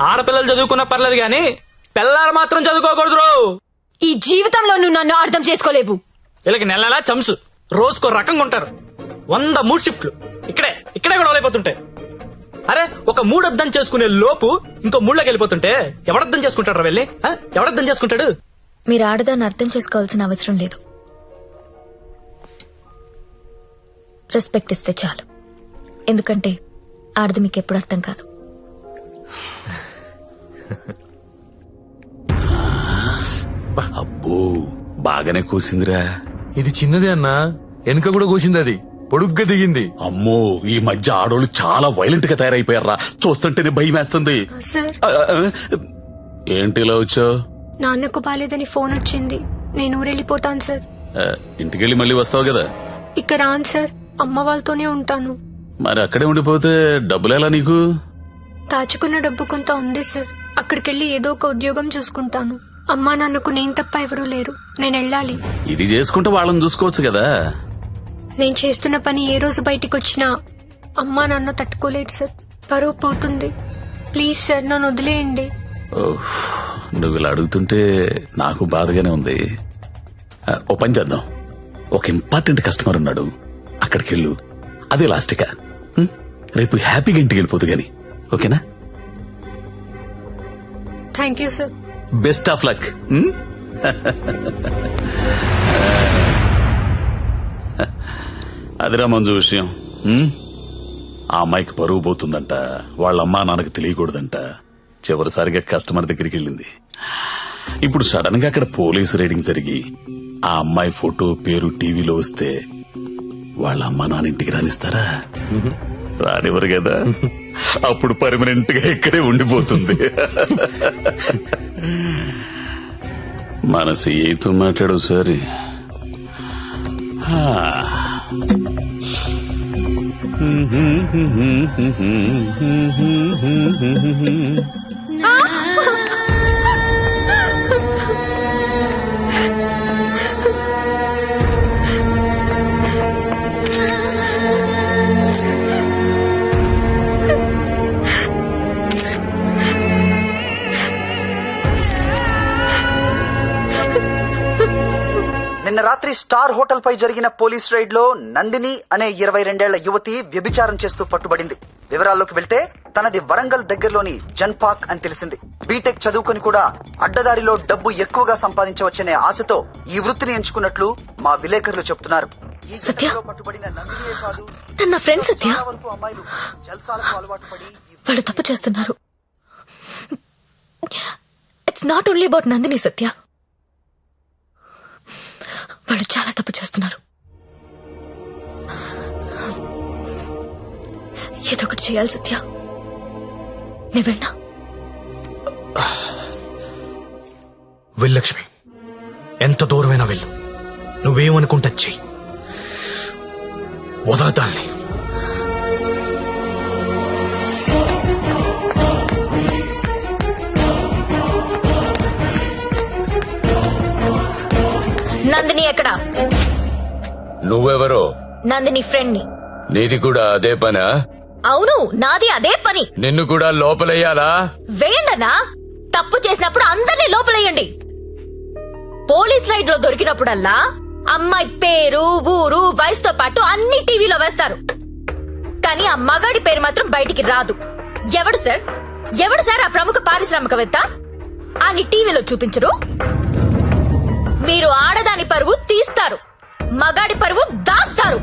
ఆడపిల్లలు చదువుకున్నా పర్లేదు గాని పిల్లలు మాత్రం చదువుకోకూడదు. ఈ జీవితంలో నువ్వు నన్ను అర్థం చేసుకోలేవు. వీళ్ళకి నెలలా చంసు, రోజుకో రకంగా ఉంటారు. 100 మూడు షిఫ్ట్లు ఇక్కడే గొడవలు అయిపోతుంటాయి. అరే, ఒక మూడు అర్థం చేసుకునే లోపు ఇంకో మూడులోకి వెళ్ళిపోతుంటే ఎవడర్థం చేసుకుంటాడు? వెళ్ళి ఎవడర్థం చేసుకుంటాడు? మీరు ఆడదాన్ని అర్థం చేసుకోవాల్సిన అవసరం లేదు. రెస్పెక్ట్ ఇస్తే చాలు. ఎందుకంటే ఆడది మీకు ఎప్పుడు అర్థం కాదు. అబ్బో బాగానే కూసిందిరా. ఇది చిన్నదే అన్నా, వెనుక కూడా కోసింది, అది పొడుగ్గా దిగింది. అమ్మో ఈ మధ్య ఆడోళ్ళు చాలా వైలెంట్ గా తయారైపోయారా, చూస్తుంటేనే భయం వేస్తుంది. సార్ ఏంటి ఇలా వచ్చావు? నాన్నకు బాలేదని ఫోన్ వచ్చింది, నేను ఊరెళ్ళిపోతాను సార్. ఇంటికెళ్ళి మళ్ళీ వస్తావు కదా? ఇక్కడ రాను సార్, అమ్మ వాళ్ళతోనే ఉంటాను. మరి అక్కడే ఉండిపోతే డబ్బులు ఎలా నీకు? దాచుకున్న డబ్బు కొంత ఉంది సార్, అక్కడికెళ్ళి ఏదో ఒక ఉద్యోగం చూసుకుంటాను. అమ్మా నాన్నకు నేను తప్ప ఎవరూ లేరు, నేను వెళ్ళాలి. ఇది చేసుకుంటే వాళ్ళని చూసుకోవచ్చు కదా. నేను చేస్తున్న పని ఏ రోజు బయటికి వచ్చినా అమ్మా నాన్న తట్టుకోలేడు సార్, పరువు పోతుంది. ప్లీజ్ సార్ నన్ను వదిలేయండి. నువ్వు ఇలా అడుగుతుంటే నాకు బాధగానే ఉంది. ఓ పని చేద్దాం, ఒక ఇంపార్టెంట్ కస్టమర్ ఉన్నాడు, అక్కడికి వెళ్ళు, అదే లాస్ట్గా. రేపు హ్యాపీగా ఇంటికి వెళ్ళిపోదు గాని, ఓకేనా? Thank you sir. Best of luck. అదిరా మంజు విషయం. ఆ అమ్మాయికి పరువు పోతుందంట, వాళ్ళ అమ్మా నాన్నకు తెలియకూడదంట. చివరిసారిగా కస్టమర్ దగ్గరికి వెళ్ళింది. ఇప్పుడు సడన్ గా అక్కడ పోలీస్ రైడింగ్ జరిగి ఆ అమ్మాయి ఫోటో పేరు టీవీలో వస్తే వాళ్ళ అమ్మా నాన్న ఇంటికి రానిస్తారా? రానివ్వరు కదా. అప్పుడు పర్మనెంట్ గా ఇక్కడే ఉండిపోతుంది. మన సీఏతో మాట్లాడు సరే. నిన్న రాత్రి స్టార్ హోటల్ పై జరిగిన పోలీస్ రైడ్ లో నందిని అనే 22 యువతి వ్యభిచారం చేస్తూ పట్టుబడింది. వివరాల్లోకి వెళ్తే తనది వరంగల్ దగ్గరలోని జన్పాక్ అని తెలిసింది. బీటెక్ చదువుకొని కూడా అడ్డదారిలో డబ్బు ఎక్కువగా సంపాదించవచ్చనే ఆశతో ఈ వృత్తిని ఎంచుకున్నట్లు మా విలేకరులు చెప్తున్నారు. ఈ ఘటనలో పట్టుబడిన నందినియే కాదు, తన ఫ్రెండ్ సత్య, చాలా వరకు అమ్మాయిలు జల్సాలకు అలవాటు పడి వాళ్ళు తప్పు చేస్తున్నారు. It's not only about Nandini Satya, వాళ్ళు చాలా తప్పు చేస్తున్నారు. ఏదో ఒకటి చేయాలి సత్య. నేను వెళ్ళా. వెళ్ళక్ష్మి, ఎంత దూరమైనా వెళ్ళు. నువ్వేమనుకుంటా చెయ్యి, వదలదాన్ని. నందిని ఎక్కడా? నువ్వెవరో? నందిని ఫ్రెండ్ ని. నీది కూడా అదే పనా? అవును, నాది అదే పని. నిన్ను కూడా లోపలెయ్యాలా? వేయండన్నా, తప్పు చేసినప్పుడు అందరినీ లోపలేయండి. పోలీస్ రైడ్ లో దొరికినప్పుడల్లా అమ్మాయి పేరు, ఊరు, వయసుతో పాటు అన్ని టీవీలో వేస్తారు, కానీ ఆ మగాడి పేరు మాత్రం బయటికి రాదు. ఎవడు సార్ ఆ ప్రముఖ పారిశ్రామికవేత్త? అన్ని టీవీలో చూపించరు. మీరు ఆడదాని పరువు తీస్తారు, మగాడి పరువు దాస్తారు.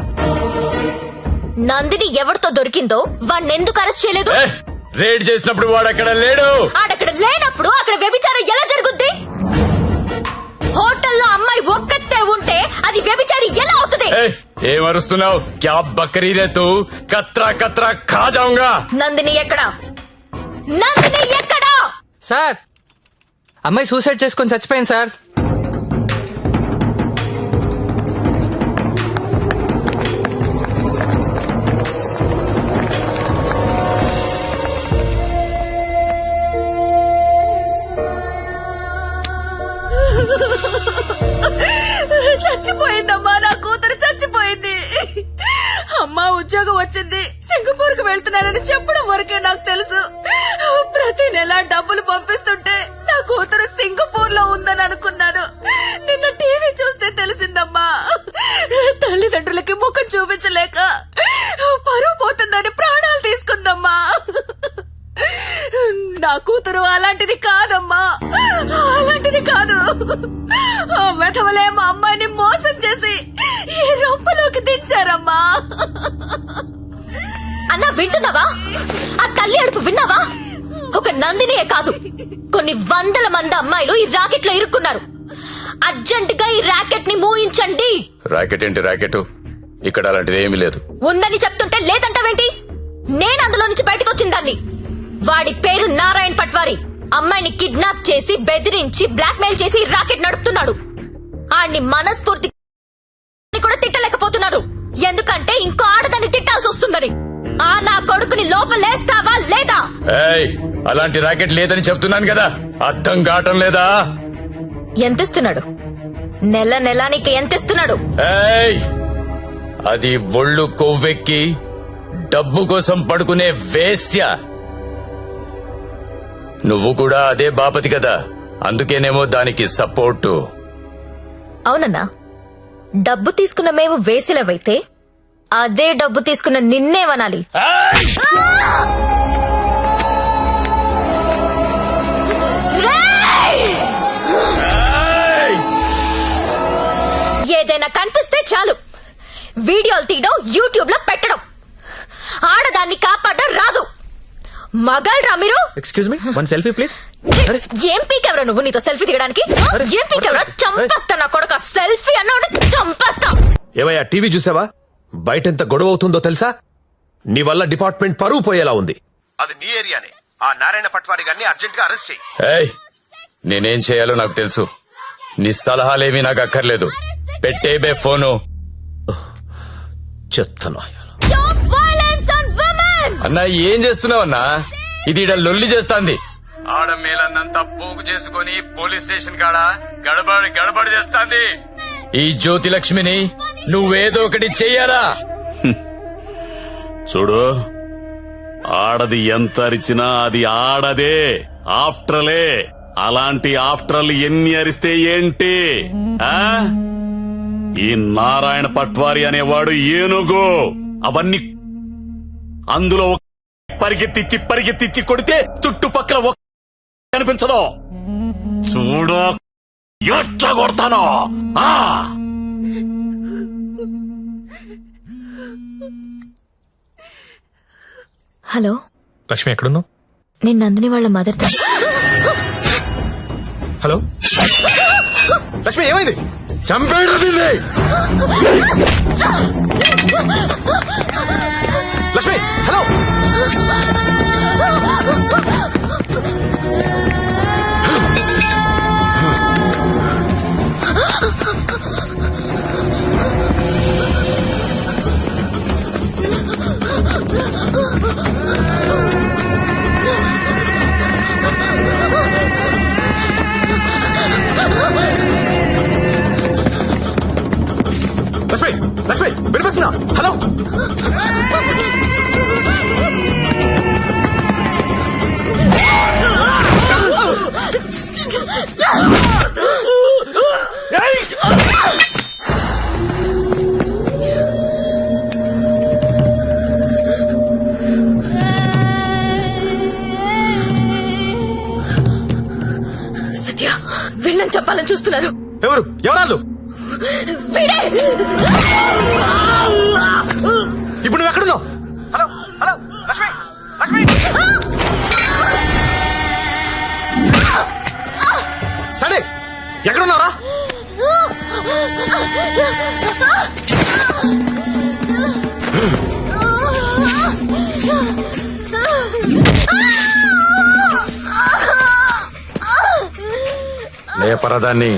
నందిని ఎవరితో దొరికిందో వాణ్ణెందుకు అరెస్ట్ చేయలేదు? రేడ్ చేసినప్పుడు వాడు అక్కడ లేడు. ఆడక్కడ లేనప్పుడు అక్కడ వ్యభిచారం ఎలా జరుగుద్ది? హోటల్లో అమ్మాయి ఒక్కతే ఉంటే అది వ్యభిచారి ఎలా అవుతుంది? ఏమరుస్తున్నావు? క్యా బకరీ రే తూ? కత్రా కత్రా ఖా జాऊंगा. నందిని ఎక్కడా? నందిని ఎక్కడా? సార్, అమ్మాయి సూసైడ్ చేసుకొని చచ్చిపోయింది సార్. చచ్చిపోయిందమ్మా, నా కూతురు చచ్చిపోయింది. అమ్మా ఉద్యోగం వచ్చింది, సింగపూర్ కు వెళ్తున్నానని చెప్పడం వరకే నాకు తెలుసు. ప్రతి నెల డబ్బులు పంపిస్తుంటే నా కూతురు సింగపూర్ లో ఉందని అనుకున్నాను. నిన్న టీవీ చూస్తే తెలిసిందమ్మా. తల్లిదండ్రులకి ముఖం చూపించలేక పరువు పోతుందని ప్రాణాలు తీసుకుందమ్మా. నా కూతురు అలాంటిది కాదమ్మా, అలాంటిది కాదు. ఆ వెధవలే మా అమ్మాయిని మోసం చేసి ఈ రొంపలోకి దించారమ్మా. అన్నా వింటున్నావా? ఆ తల్లి అడుపు విన్నావా? ఒక నందినియే కాదు, కొన్ని వందల మంది అమ్మాయిలు ఈ రాకెట్ లో ఇరుక్కున్నారు. అర్జెంట్ గా ఈ ర్యాకెట్ ని మూయించండి. రాకెట్ ఏంటి రాకెట్? ఇక్కడ అలాంటిది ఏమీ లేదు. ఉందని చెప్తుంటే లేదంటావేంటి? నేను అందులో నుంచి బయటకు వచ్చిన దాన్ని. వాడి పేరు నారాయణ్ పట్వారి. అమ్మాయిని కిడ్నాప్ చేసి బెదిరించి బ్లాక్మెయిల్ చేసి రాకెట్ నడుపుతున్నాడు. ఆడిని మనస్ఫూర్తి కూడా తిట్టలేకపోతున్నారు, ఎందుకంటే ఇంకో ఆడదాన్ని తిట్టాల్సి వస్తుందని. ఆ నా కొడుకుని లోపలేస్తావా లేదా? ఏయ్, అలాంటి రాకెట్ లేదని చెప్తున్నాను కదా, అర్థం కావటం లేదా? ఎంతిస్తున్నాడు? నెల నెలానికి ఎంతిస్తున్నాడు? ఏయ్, అది ఒళ్ళు కొవ్వెక్కి డబ్బు కోసం పడుకునే వేశ్య. నువ్వు కూడా అదే బాపతి కదా, అందుకేనేమో దానికి సపోర్టు. అవునన్నా, డబ్బు తీసుకున్న మేము వేసిలవైతే అదే డబ్బు తీసుకున్న నిన్నేమనాలి? ఏదైనా కనిపిస్తే చాలు వీడియోలు తీయడం, యూట్యూబ్ లో పెట్టడం. ఆడదాన్ని కాపాడడం రాదు. మగాళ్ళరా మీరు? Excuse me, one selfie please. ఏం పీకెవరా నువ్వు? నీతో సెల్ఫీ దిగడానికి ఏం పీకెవరా? చంపేస్తా నా కొడుక. సెల్ఫీ అన్నాడు చంపేస్తా. ఏమయ్యా, టీవీ చూసావా? బయట ఎంత గొడవ అవుతుందో తెలుసా? నీ వల్ల డిపార్ట్మెంట్ పరువు పోయేలా ఉంది. అది నీ ఏరియానే. ఆ నారాయణ పట్వారి గారిని అర్జెంట్ గా అరెస్ట్ చేయి. ఏయ్, నేనేం చేయాలో నాకు తెలుసు. నీ సలహాలేమీ నాకు అక్కర్లేదు. పెట్టేబే ఫోను. చెత్తను అన్నా, ఏం చేస్తున్నావన్నా? ఇది ఈడ లొల్లి చేస్తాంది. ఆడ మేలన్నంతా పోగు చేసుకుని పోలీస్ స్టేషన్ కాడ గడబడి చేస్తాంది. ఈ జ్యోతి లక్ష్మిని నువ్వేదో ఒకటి చెయ్యాలా? చూడు, ఆడది ఎంత అరిచినా అది ఆడదే, ఆఫ్టర్లే. అలాంటి ఆఫ్టర్లు ఎన్ని అరిస్తే ఏంటి? ఈ నారాయణ పట్వారి అనేవాడు ఏనుగు. అవన్నీ అందులో పరిగెత్తిచ్చి కొడితే చుట్టుపక్కల కనిపించదు. చూడు ఎట్లా కొడతానో. హలో లక్ష్మి, ఎక్కడున్నావు? నేను నందిని వాళ్ళ మదర్. హలో లక్ష్మి, ఏమైంది? చంపేడు దీన్ని. లక్ష్మి, హలో. లక్ష్మి, లక్ష్మి, వినిపిస్తుందా? హలో. సత్య, వీళ్ళని చెప్పాలని చూస్తున్నారు. ఎవరు? ఎవరాళ్ళు? ఇప్పుడు నువ్వు ఎక్కడున్నావు? Hello hello Lakshmi, Lakshmi. సరే, ఎక్కడున్నారా? లేపరదాన్ని.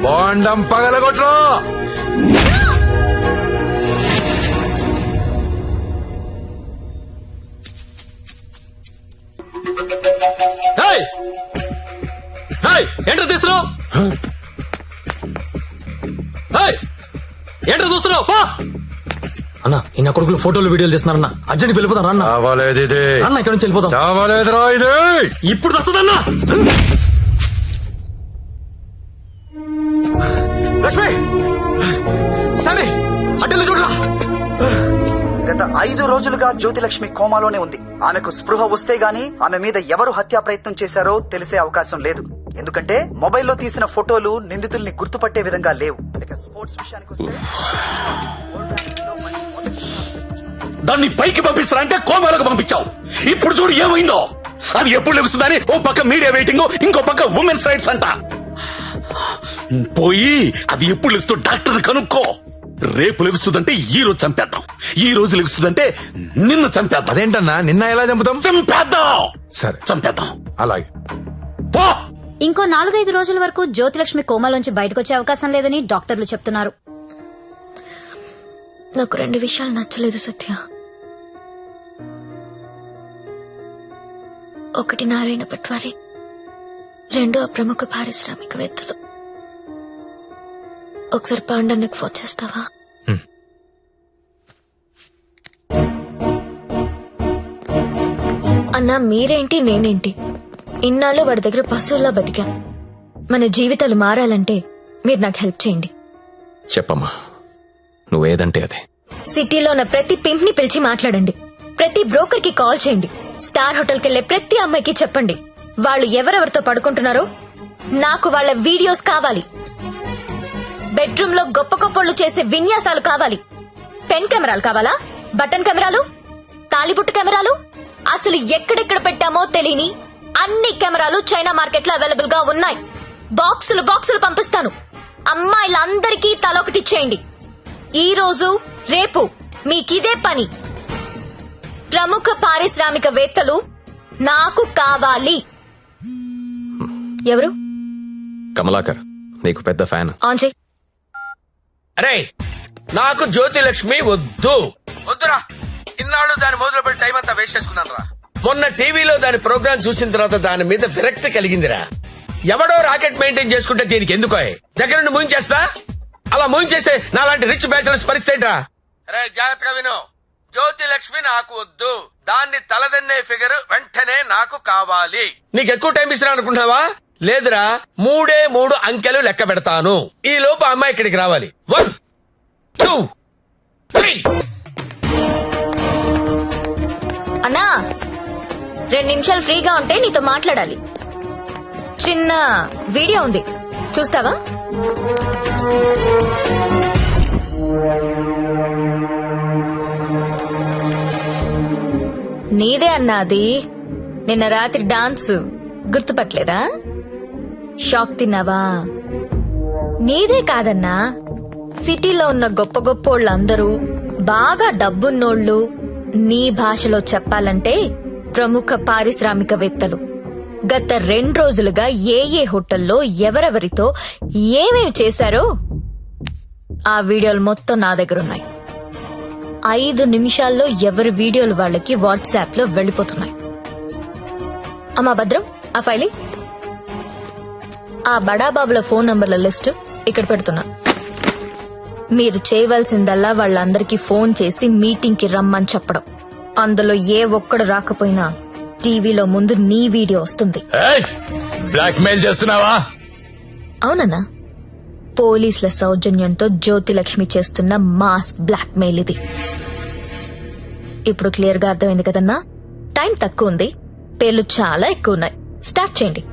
బాండం పగలగొట్టు. ఏంటో తీస్తున్నావు? ఏంటో చూస్తున్నావు? అన్న ఈ కొడుకులు ఫోటోలు వీడియోలు తీస్తున్నారన్న. అర్జెంట్ వెళ్ళిపోతాం అన్న. అన్న ఇక్కడ నుంచి వెళ్ళిపోతాం. ఇప్పుడు వస్తుందన్నా. లక్ష్మి సరే అడ్డలు చూడరా. గత 5 రోజులుగా జ్యోతిలక్ష్మి కోమాలోనే ఉంది. ఆమెకు స్పృహ వస్తే గానీ ఆమె మీద ఎవరు హత్యా ప్రయత్నం చేశారో తెలిసే అవకాశం లేదు. ఎందుకంటే మొబైల్లో తీసిన ఫోటోలు నిందితుల్ని గుర్తుపట్టే విధంగా లేవు. ఇక స్పోర్ట్స్ విషయానికి వస్తే దాన్ని పైకి పంపిస్తారంటే కోమాలకు పంపించావు. ఇప్పుడు చూడు ఏమైందో. అది ఎప్పుడు లెగుస్తుందని ఓ పక్క మీడియా వెయిటింగ్, ఇంకో పక్క ఉమెన్స్ రైట్స్ అంట. పోయి అది ఎప్పుడు లెగుస్తూ డాక్టర్ని కనుక్కో. రేపు లెగుస్తుందంటే ఈ రోజు చంపేద్దాం, ఈ రోజు లెగుస్తుందంటే నిన్న చంపేద్దాం. అదేంటన్నా నిన్న ఎలా చంపుతాం? చంపేద్దాం. సరే చంపేద్దాం. అలాగే. పో. ఇంకో 4-5 రోజుల వరకు జ్యోతిలక్ష్మి కోమాలోంచి బయటకొచ్చే అవకాశం లేదని డాక్టర్లు చెప్తున్నారు. నాకు 2 విషయాలు నచ్చలేదు సత్య. ఒకటి నారాయణ పట్వారి, 2 ఆ ప్రముఖ పారిశ్రామికవేత్తలు. ఒకసారి పాండన్నకు ఫోన్ చేస్తావా? అన్నా మీరేంటి నేనేంటి, ఇన్నాళ్ళు వాడి దగ్గర పశువుల్లా బతికాం. మన జీవితాలు మారాలంటే మీరు నాకు హెల్ప్ చేయండి. చెప్పమ్మా, నువ్వేదంటే అదే. సిటీలో ఉన్న ప్రతి పింప్ ని పిలిచి మాట్లాడండి. ప్రతి బ్రోకర్ కి కాల్ చేయండి. స్టార్ హోటల్ కెళ్లే ప్రతి అమ్మాయికి చెప్పండి వాళ్ళు ఎవరెవరితో పడుకుంటున్నారో నాకు వాళ్ళ వీడియోస్ కావాలి. బెడ్రూమ్ లో గొప్ప గొప్పళ్ళు చేసే విన్యాసాలు కావాలి. పెన్ కెమెరాలు కావాలా? బటన్ కెమెరాలు, తాళిబుట్టు కెమెరాలు, అసలు ఎక్కడెక్కడ పెట్టామో తెలియని అన్ని కెమెరాలు చైనా మార్కెట్ లో అవైలబుల్ గా ఉన్నాయి. బాక్సులు బాక్సులు పంపిస్తాను. అమ్మాయిలందరికీ తలొకటి చేయండి. ఈ రోజు రేపు మీకిదే పని. ప్రముఖ పారిశ్రామికవేత్తలు నాకు కావాలి. ఎవరు? కమలాకర్, నీకు పెద్ద ఫ్యాన్. ఆన్ చేయి. అరే నాకు జ్యోతిలక్ష్మి వద్దు. వద్దురా. ఇన్నాళ్ళు దాని మొదలు పెట్టి టైం అంతా వేస్ట్ చేసుకున్నాను రా. మొన్న టీవీలో దాని ప్రోగ్రామ్ చూసిన తర్వాత దాని మీద విరక్తి కలిగిందిరా. ఎవడో రాకెట్ మెయింటైన్ చేసుకుంటే దీనికి ఎందుకో దగ్గర నుండి మూయించేస్తా. అలా మూయించేస్తే నాలాంటి రిచ్ బ్యాచులర్స్ పరిస్థితి రా. అరే జాగ్రత్తగా విను. జ్యోతిలక్ష్మి నాకు వద్దు. దాన్ని తలదన్నే ఫిగర్ వెంటనే నాకు కావాలి. నీకు ఎక్కువ టైం ఇస్తున్నా అనుకుంటున్నావా? లేదురా, 3 అంకెలు లెక్క పెడతాను. ఈ లోపు అమ్మాయి ఇక్కడికి రావాలి. 1 2 3. అన్నా 2 నిమిషాలు ఫ్రీగా ఉంటే నీతో మాట్లాడాలి. చిన్న వీడియో ఉంది, చూస్తావా? నీదే అన్నాది. నిన్న రాత్రి డాన్స్ గుర్తుపట్టలేదా? షాక్ తిన్నావా? నీదే కాదన్నా, సిటీలో ఉన్న గొప్ప గొప్పోళ్ళందరూ బాగా డబ్బున్నోళ్ళు. నీ భాషలో చెప్పాలంటే ప్రముఖ పారిశ్రామికవేత్తలు గత 2 రోజులుగా ఏ హోటల్లో ఎవరెవరితో ఏమేమి చేశారో ఆ వీడియోలు మొత్తం నా దగ్గరున్నాయి. 5 నిమిషాల్లో ఎవరి వీడియోలు వాళ్ళకి వాట్సాప్ లో వెళ్లిపోతున్నాయి. అమ్మా భద్రం, ఆ ఫైలింగ్, ఆ బడాబాబుల ఫోన్ నంబర్ల లిస్టు ఇక్కడ పెడుతున్నా. మీరు చేయవలసిందల్లా వాళ్ళందరికీ ఫోన్ చేసి మీటింగ్ కి రమ్మని చెప్పడం. అందులో ఏ ఒక్కడు రాకపోయినా టీవీలో ముందు నీ వీడియో వస్తుంది. బ్లాక్ మెయిల్ చేస్తున్నావా? అవునన్నా, పోలీసుల సౌజన్యంతో జ్యోతిలక్ష్మి చేస్తున్న మాస్ బ్లాక్ మెయిల్ ఇది. ఇప్పుడు క్లియర్ గా అర్థమైంది కదన్నా? టైం తక్కువ ఉంది, పేర్లు చాలా ఎక్కువ ఉన్నాయి. స్టార్ట్ చేయండి.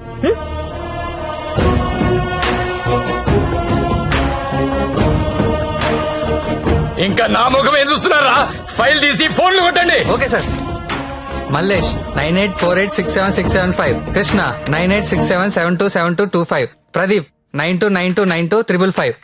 ఇంకా నా ముఖం ఏం చూస్తున్నారా? ఫైల్ తీసి ఫోన్లు కొట్టండి. Okay sir. Mallesh 9848676775, Krishna 9867727225, Pradeep 92929255.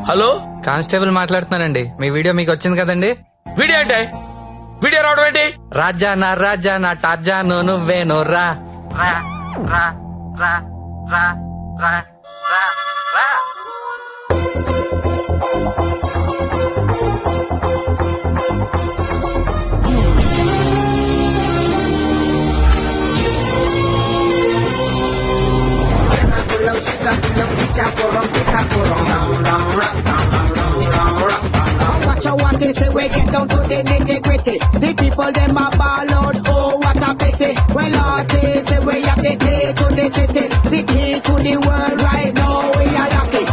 Hello, constable మాట్లాడుతున్నానండి. మీ వీడియో మీకు వచ్చింది కదండి? వీడియో అంటే వీడియో రావడం ఏంటి? రాజా నా టార్జా నువ్వే నోర్రా. రా రా రా రా రా రా. What you want is say we get down to the nitty-gritty. The people them a ball out, oh what a pity. Well artists say we have the key to the city, the key to the world right now we are lucky.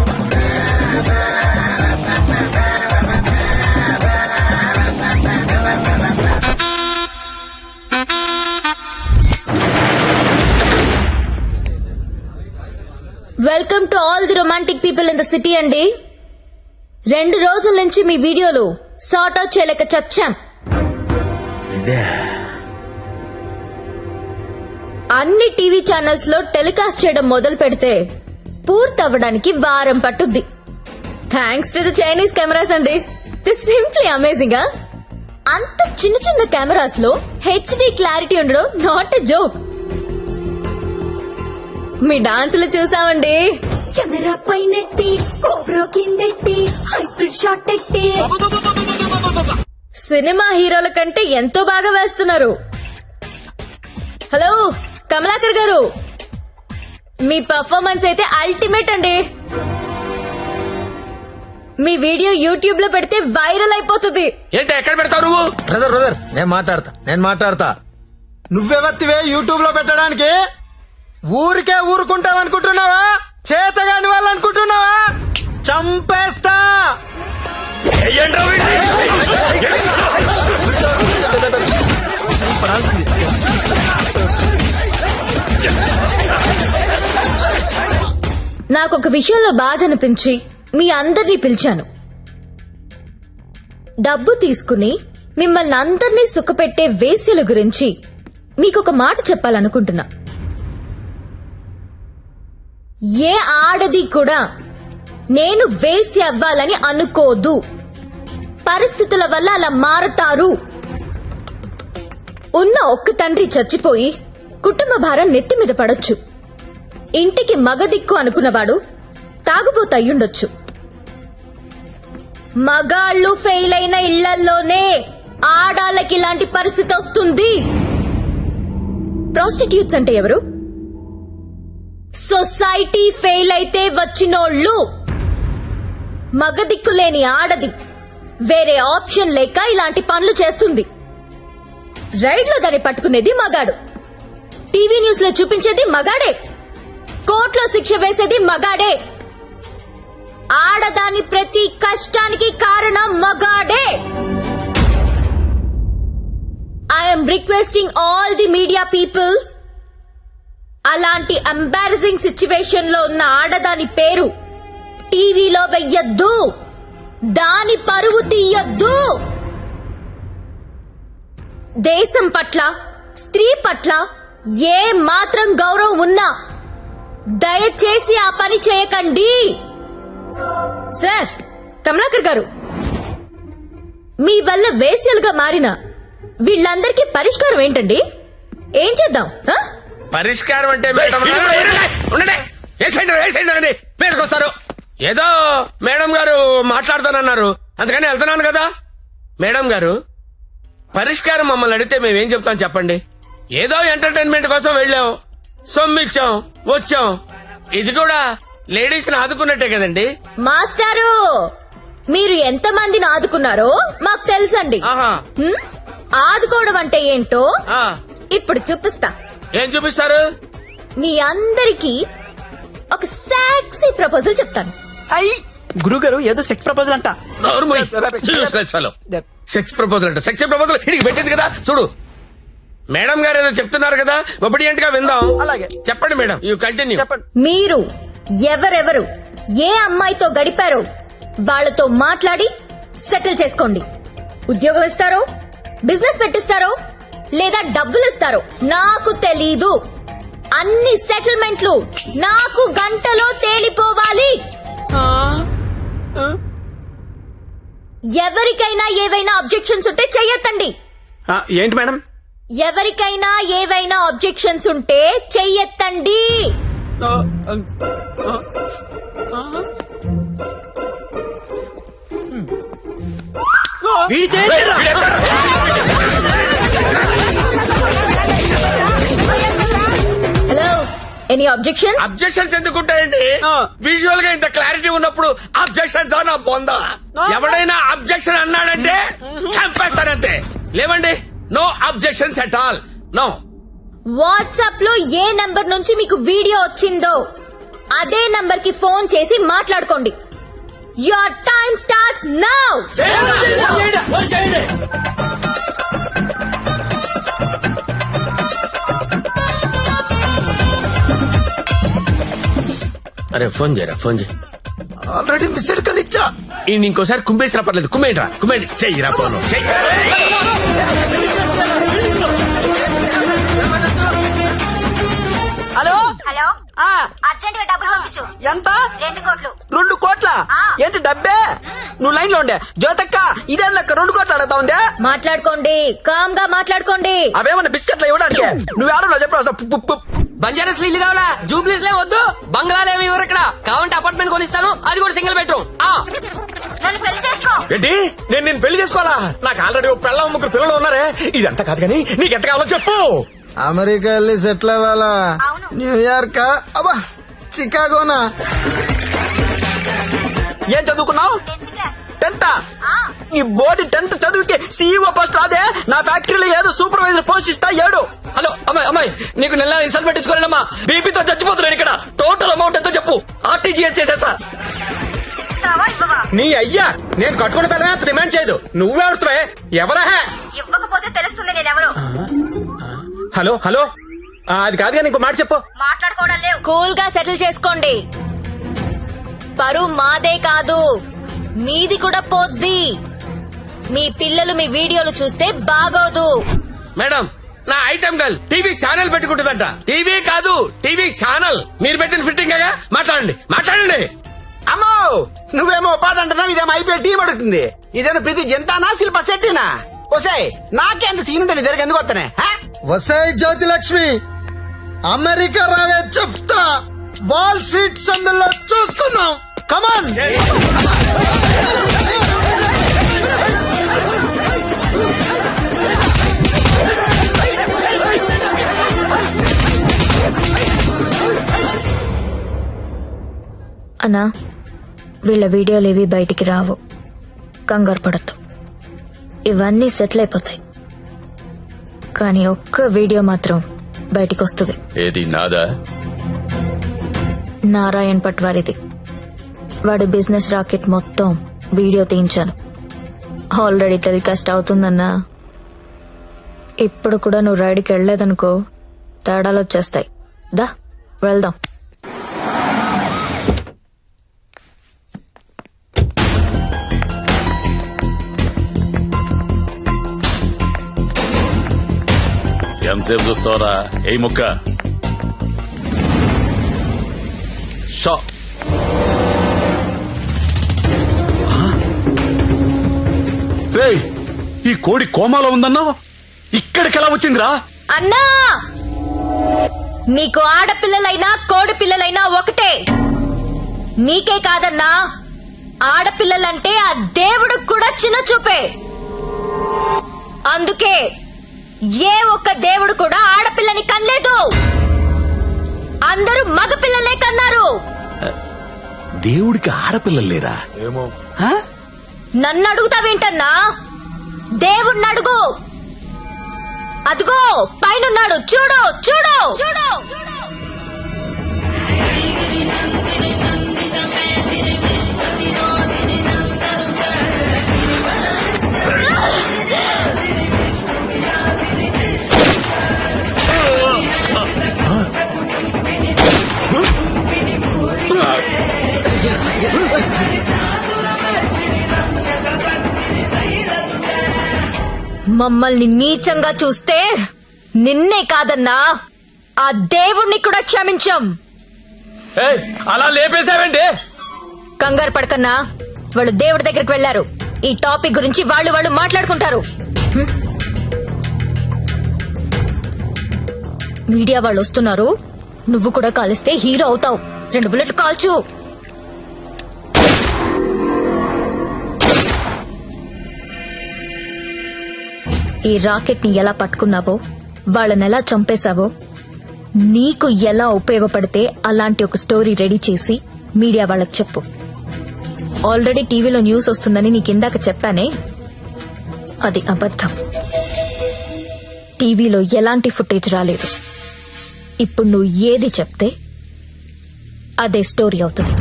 Welcome to all the romantic people in the city అండి. 2 రోజుల నుంచి మీ వీడియోలు సార్ట్ అవుట్ చేయలేక చచ్చాం. అన్ని టీవీ ఛానల్స్ లో టెలికాస్ట్ చేయడం మొదలు పెడితే పూర్తవ్వడానికి వారం పట్టుద్ది. Thanks to the Chinese cameras అండి. This simply amazing. అంత చిన్న చిన్న కెమెరాస్ లో హెచ్డి క్లారిటీ ఉండడం నాట్ ఎ జోక్. మీ డాన్సులు చూసామండి. కెమెరా పైనెట్టి కోబ్రో కిందెట్టి హై స్పీడ్ షాట్ ఎట్టి సినిమా హీరోల కంటే ఎంతో బాగా వేస్తున్నారు. హలో కమలాకర్ గారు, మీ పర్ఫార్మెన్స్ అయితే అల్టిమేట్ అండి. మీ వీడియో యూట్యూబ్ లో పెడితే వైరల్ అయిపోతుంది. ఏంటి ఎక్కడ పెడతావు నువ్వు? బ్రదర్ నేను మాట్లాడతా. నువ్వెవత్తివే యూట్యూబ్ లో పెట్టడానికి? ఊరికే ఊరుకుంటావనుకుంటున్నావా? చేతగాని వాళ్ళు అనుకుంటున్నావా? చంపేస్తా. నాకొక విషయంలో బాధ అనిపించి మీ అందరినీ పిలిచాను. డబ్బు తీసుకుని మిమ్మల్ని అందరినీ సుఖపెట్టే వేశ్యల గురించి మీకొక మాట చెప్పాలనుకుంటున్నా. ఏ ఆడది కూడా నేను వేశ్య అవ్వాలని అనుకోదు. పరిస్థితుల వల్ల అలా మారతారు. ఉన్న ఒక్క తండ్రి చచ్చిపోయి కుటుంబ భారం నెత్తి మీద పడొచ్చు. ఇంటికి మగదిక్కు అనుకున్నవాడు తాగుబోతు అయ్యుండొచ్చు. మగాళ్ళు ఫెయిల్ అయిన ఇళ్లల్లోనే ఆడాళ్ళకి ఇలాంటి పరిస్థితి వస్తుంది. ప్రాస్టిట్యూట్స్ అంటే ఎవరు? సొసైటీ ఫెయిల్ అయితే వచ్చినోళ్ళు. మగదిక్కులేని ఆడది వేరే ఆప్షన్ లేక ఇలాంటి పనులు చేస్తుంది. రైడ్ లో దాన్ని పట్టుకునేది మగాడు, టీవీ న్యూస్ లో చూపించేది మగాడే, కోర్టులో శిక్ష వేసేది మగాడే. ఆడదాని ప్రతి కష్టానికి కారణం మగాడే. I'm requesting all the media people, అలాంటి ఎంబారసింగ్ సిచ్యువేషన్ లో ఉన్న ఆడదాని పేరు టీవీలో వెయ్యొద్దు. దాని పరువు తీయొద్దు. దేశం పట్ల, స్త్రీ పట్ల ఏ మాత్రం గౌరవం ఉన్నా దయచేసి ఆ పని చేయకండి. సార్ కమలాకర్ గారు, మీ వల్ల వేశ్యలుగా మారిన వీళ్ళందరికీ పరిష్కారం ఏంటండి? ఏం చేద్దాం? పరిష్కారం అంటే పేరుకొస్తారు. ఏదో మేడం గారు మాట్లాడతానన్నారు, అందుకని వెళ్తున్నాను కదా. మేడం గారు, పరిష్కారం మమ్మల్ని అడిగితే మేమేం చెప్తాం చెప్పండి? ఏదో ఎంటర్టైన్మెంట్ కోసం వెళ్ళాం, సొమ్మిచ్చాం, వచ్చాం. ఇది కూడా లేడీస్ ని ఆదుకున్నట్టే కదండి. మాస్టారు, మీరు ఎంత మందిని ఆదుకున్నారో మాకు తెలుసండి. ఆదుకోవడం అంటే ఏంటో ఇప్పుడు చూపిస్తా. ఏం చూపిస్తారు? మీ అందరికీ ఒక సెక్సీ ప్రపోజల్ చెప్తాను. గురుగారు ఏదో సెక్స్ ప్రపోజల్ అంట. సెక్స్ ప్రపోజల్ అంట. సెక్స్ ప్రపోజల్ ఇడికి పెట్టింది కదా చూడు. మేడం గారు ఏదో చెప్తున్నారు కదా, ఒబిడియంట్ గా విందాం. అలాగే చెప్పండి మేడం, యూ కంటిన్యూ. మీరు ఎవరెవరు ఏ అమ్మాయితో గడిపారో వాళ్లతో మాట్లాడి సెటిల్ చేసుకోండి. ఉద్యోగం ఇస్తారో, బిజినెస్ పెట్టిస్తారో, లేదా డబ్బులు ఇస్తారో నాకు తెలీదు. అన్ని సెటిల్మెంట్లు నాకు గంటలో తేలిపోవాలి. ఎవరికైనా ఏవైనా అబ్జెక్షన్స్ ఉంటే చెయ్యొద్దండి. ఏంటి మేడం? ఎవరికైనా ఏవైనా ఆబ్జెక్షన్స్ ఉంటే చెయ్యెత్తండి. Hello, any objections? అబ్జెక్షన్స్ ఎందుకుంటాయండి? విజువల్ గా ఇంత క్లారిటీ ఉన్నప్పుడు అబ్జెక్షన్స్ నా పొందా. ఎవడైనా అబ్జెక్షన్ అన్నాడంటే చంపేస్తానంతే. లేవండి, no objections at all, no. WhatsApp లో ఏ నంబర్ నుంచి మీకు వీడియో వచ్చిందో అదే నంబర్ కి ఫోన్ చేసి మాట్లాడుకోండి. Your time starts now. అరే ఫోన్ చేయరా, ఫోన్ చేయి. ఆల్రెడీ మిస్డ్ కాల్ ఇచ్చా. ఇంకోసారి కుమ్మేసినా పర్లేదు, కుమ్మేంట్రా, కుమ్మేండి. చెయ్యిరా ఫోన్, చెయ్యి. హలో హలో, అర్జెంట్ గా డబ్బులు పంపించు. ఎంత? 2 కోట్లు. 2 కోట్ల? ఏంటి డబ్బే? నువ్వు లైన్ లో ఉండే జ్యోతక్క, ఇదే లెక్క 2 కోట్లు అడుగుతా ఉందే. మాట్లాడుకోండి, కామ్ గా మాట్లాడుకోండి. అవేమన్నా బిస్కెట్లు ఇవ్వడానికి నువ్వు చెప్పు. బంజారాస్ ఇల్లు కావాలా? జూబ్లీస్ లే వద్దు, బంగ్లాలేమి ఎవరు ఇక్కడ కావాలంటే అపార్ట్మెంట్ కొనిస్తాను, అది కూడా సింగిల్ బెడ్రూమ్. నన్ను పెళ్లి చేసుకో. ఏంటి, నేను పెళ్లి చేసుకోవాలా? నాకు ఆల్రెడీ 3 పిల్లలు ఉన్నారే. ఇదంతా కాదు కానీ నీకెంత కావాలో చెప్పు. అమెరికా వెళ్ళి సెటిల్ అవ్వాలా? న్యూయార్క్, అబ్బా చికాగోనా? ఏం చదువుకున్నావు? 10th. ఈ బోర్డు 10th చదువుకి సీఈఓ పోస్ట్ రాదే? నా ఫ్యాక్టరీలో ఏదో సూపర్వైజర్ పోస్ట్ ఇస్తా. 7. హలో అమ్మాయి, అమ్మాయి నీకు నెల రిసల్ట్ పెట్టించుకోలేనమ్మా. బీపీతో చచ్చిపోతున్నాను ఇక్కడ. టోటల్ అమౌంట్ ఎంతో చెప్పు, ఆర్టీజీఎస్ చేసేస్తా. నీ అయ్యా, నేను కట్టుకున్న పిల్లమే అంత డిమాండ్ చేయదు. నువ్వెవరుతావే? ఎవరా? ఇవ్వకపోతే తెలుస్తుంది నేనెవరు. హలో హలో, అది కాదు కానీ ఇంకో మాట చెప్పు. మాట్లాడుకోవడం లేవు. కూల్ గా సెటిల్ చేసుకోండి. పరువు మాదే కాదు, మీది కూడా పోద్ది. మీ పిల్లలు మీ వీడియోలు చూస్తే బాగోదు. మేడం, నా ఐటమ్ గర్ల్ టీవీ ఛానల్ పెట్టుకుంటుందంట. టీవీ కాదు, టీవీ ఛానల్. మీరు పెట్టిన ఫిట్టింగ్ గా మాట్లాడండి, మాట్లాడండి. అమ్మో, నువ్వేమో ఉపాధి అంటున్నావు, ఇదేమో ఐపీఎల్ టీం అడుగుతుంది. ఇదేమో ప్రతి జంతానా శిల్ప శెట్టినా? వసే నాకేంత సీన్ ఉంటే నీ దగ్గర ఎందుకు వస్తానే? వసాయి జ్యోతి లక్ష్మి, అమెరికా రావే చెప్తా. వాల్ స్ట్రీట్ సందులో చూసుకుందాం. కమాన్. అన్నా, వీళ్ళ వీడియోలు ఏవి బయటికి రావు, కంగారు పడద్దు. ఇవన్నీ సెటిల్ అయిపోతాయి. కానీ ఒక్క వీడియో మాత్రం బయటికి వస్తుంది. ఏది నాదా? నారాయణ్ పట్వారిది. వాడి బిజినెస్ రాకెట్ మొత్తం వీడియో తీయించాను. ఆల్రెడీ టెలికాస్ట్ అవుతుందన్నా. ఇప్పుడు కూడా నువ్వు రైడ్కి వెళ్ళలేదనుకో, తేడాలు వచ్చేస్తాయి. దా వెళ్దాం. ఎంతసేపు చూస్తావరా? ఏ ముక్క షా. రేయ్, ఈ కోడి కోమాలో ఉందన్నా, ఇక్కడికి ఎలా వచ్చిందిరా? అన్నా, నీకు ఆడపిల్లలైనా కోడి పిల్లలైనా ఒకటే. నీకే కాదన్నా, ఆడపిల్లలంటే ఆ దేవుడికి కూడా చిన్న చూపే. అందుకే ఏ ఒక్క దేవుడు కూడా ఆడపిల్లని కనలేదు. అందరూ మగపిల్లలే కన్నారు. దేవుడికి ఆడపిల్లలు లేరా? ఏమో. నన్ను అడుగుతావేంటన్నా? దేవుణ్ణి అడుగు. అదిగో పైనున్నాడు, చూడు చూడు చూడు. మమ్మల్ని నీచంగా చూస్తే నిన్నే కాదన్నా, ఆ దేవుణ్ణి కూడా క్షమించం. అలా లేపేశావేంటి? కంగారు పడకన్నా, వాళ్ళు దేవుడి దగ్గరికి వెళ్లారు. ఈ టాపిక్ గురించి వాళ్ళు మాట్లాడుకుంటారు. మీడియా వాళ్ళు వస్తున్నారు, నువ్వు కూడా కాలిస్తే హీరో అవుతావు. 2 బుల్లెట్లు కాల్చు. ఈ రాకెట్ ని ఎలా పట్టుకున్నావో, వాళ్ళని ఎలా చంపేశావో, నీకు ఎలా ఉపయోగపడితే అలాంటి ఒక స్టోరీ రెడీ చేసి మీడియా వాళ్ళకి చెప్పు. ఆల్రెడీ టీవీలో న్యూస్ వస్తుందని నీకిందాక చెప్పానే, అది అబద్ధం. టీవీలో ఎలాంటి ఫుటేజ్ రాలేదు. ఇప్పుడు నువ్వు ఏది చెప్తే అదే స్టోరీ అవుతుంది.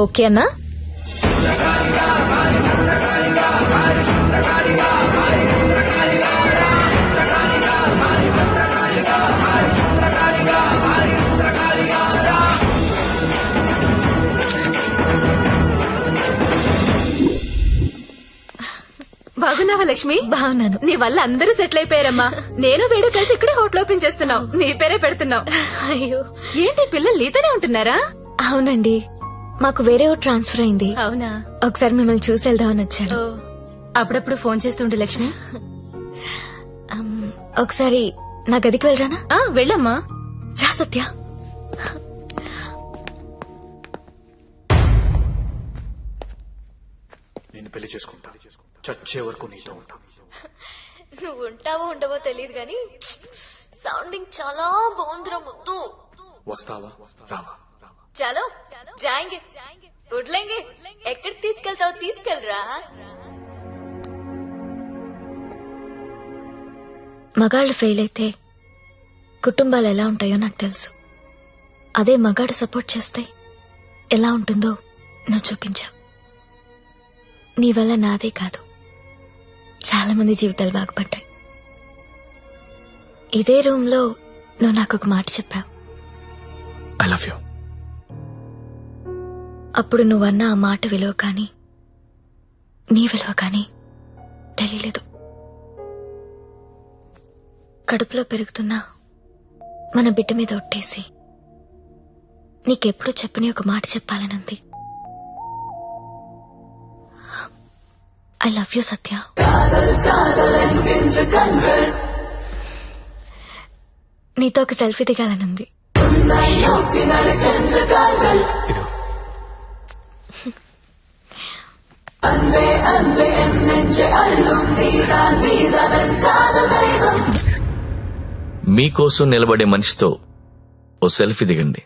ఓకేనా? బాగున్నావా లక్ష్మి? బాగున్నాను. నీ వల్ల అందరూ సెటిల్ అయిపోయారమ్మా. నేను వీడు కలిసి ఇక్కడే హోటల్ ఓపెన్ చేస్తున్నావు. నీ పేరే పెడుతున్నావు. అయ్యో, ఏంటి పిల్లలు నీతోనే ఉంటున్నారా? అవునండి, మాకు వేరే ఊరు ట్రాన్స్ఫర్ అయింది. అవునా? ఒకసారి మిమ్మల్ని చూసి వెళ్దామని వచ్చాను. అప్పుడప్పుడు ఫోన్ చేస్తుండే లక్ష్మి. ఒకసారి నా గదికి వెళ్ళరానా? వెళ్ళమ్మా. రా సత్య. నేను పెళ్లి చేసుకుంటా, చచ్చే వరకు నీతో ఉంటా. నువ్వు ఉంటావో ఉండవో తెలియదు గాని సౌండింగ్ చాలా బాగుందిరా ముద్దు. వస్తావా రావా? చలో జాయింగే, ఉడ్లేంగే. ఎక్కడికి తీసుకెళ్తావు? తీసుకెళ్ళరా. మగాళ్ళు ఫెయిల్ అయితే కుటుంబాలు ఎలా ఉంటాయో నాకు తెలుసు. అదే మగాడు సపోర్ట్ చేస్తే ఎలా ఉంటుందో నువ్వు చూపించావు. నీ వల్ల నాదే కాదు, చాలా మంది జీవితాలు బాగుపడ్డాయి. ఇదే రూమ్ లో నువ్వు నాకు ఒక మాట చెప్పావు. I love you. అప్పుడు నువ్వన్న ఆ మాట విలువ కానీ నీ విలువ కానీ తెలియలేదు. కడుపులో పెరుగుతున్నా మన బిడ్డ మీద ఒట్టేసి నీకెప్పుడు చెప్పని ఒక మాట చెప్పాలనుంది. ఐ లవ్ యూ సత్య. నీతో ఒక సెల్ఫీ దిగాలనుంది. మీకోసం నిలబడే మనిషితో ఓ సెల్ఫీ దిగండి.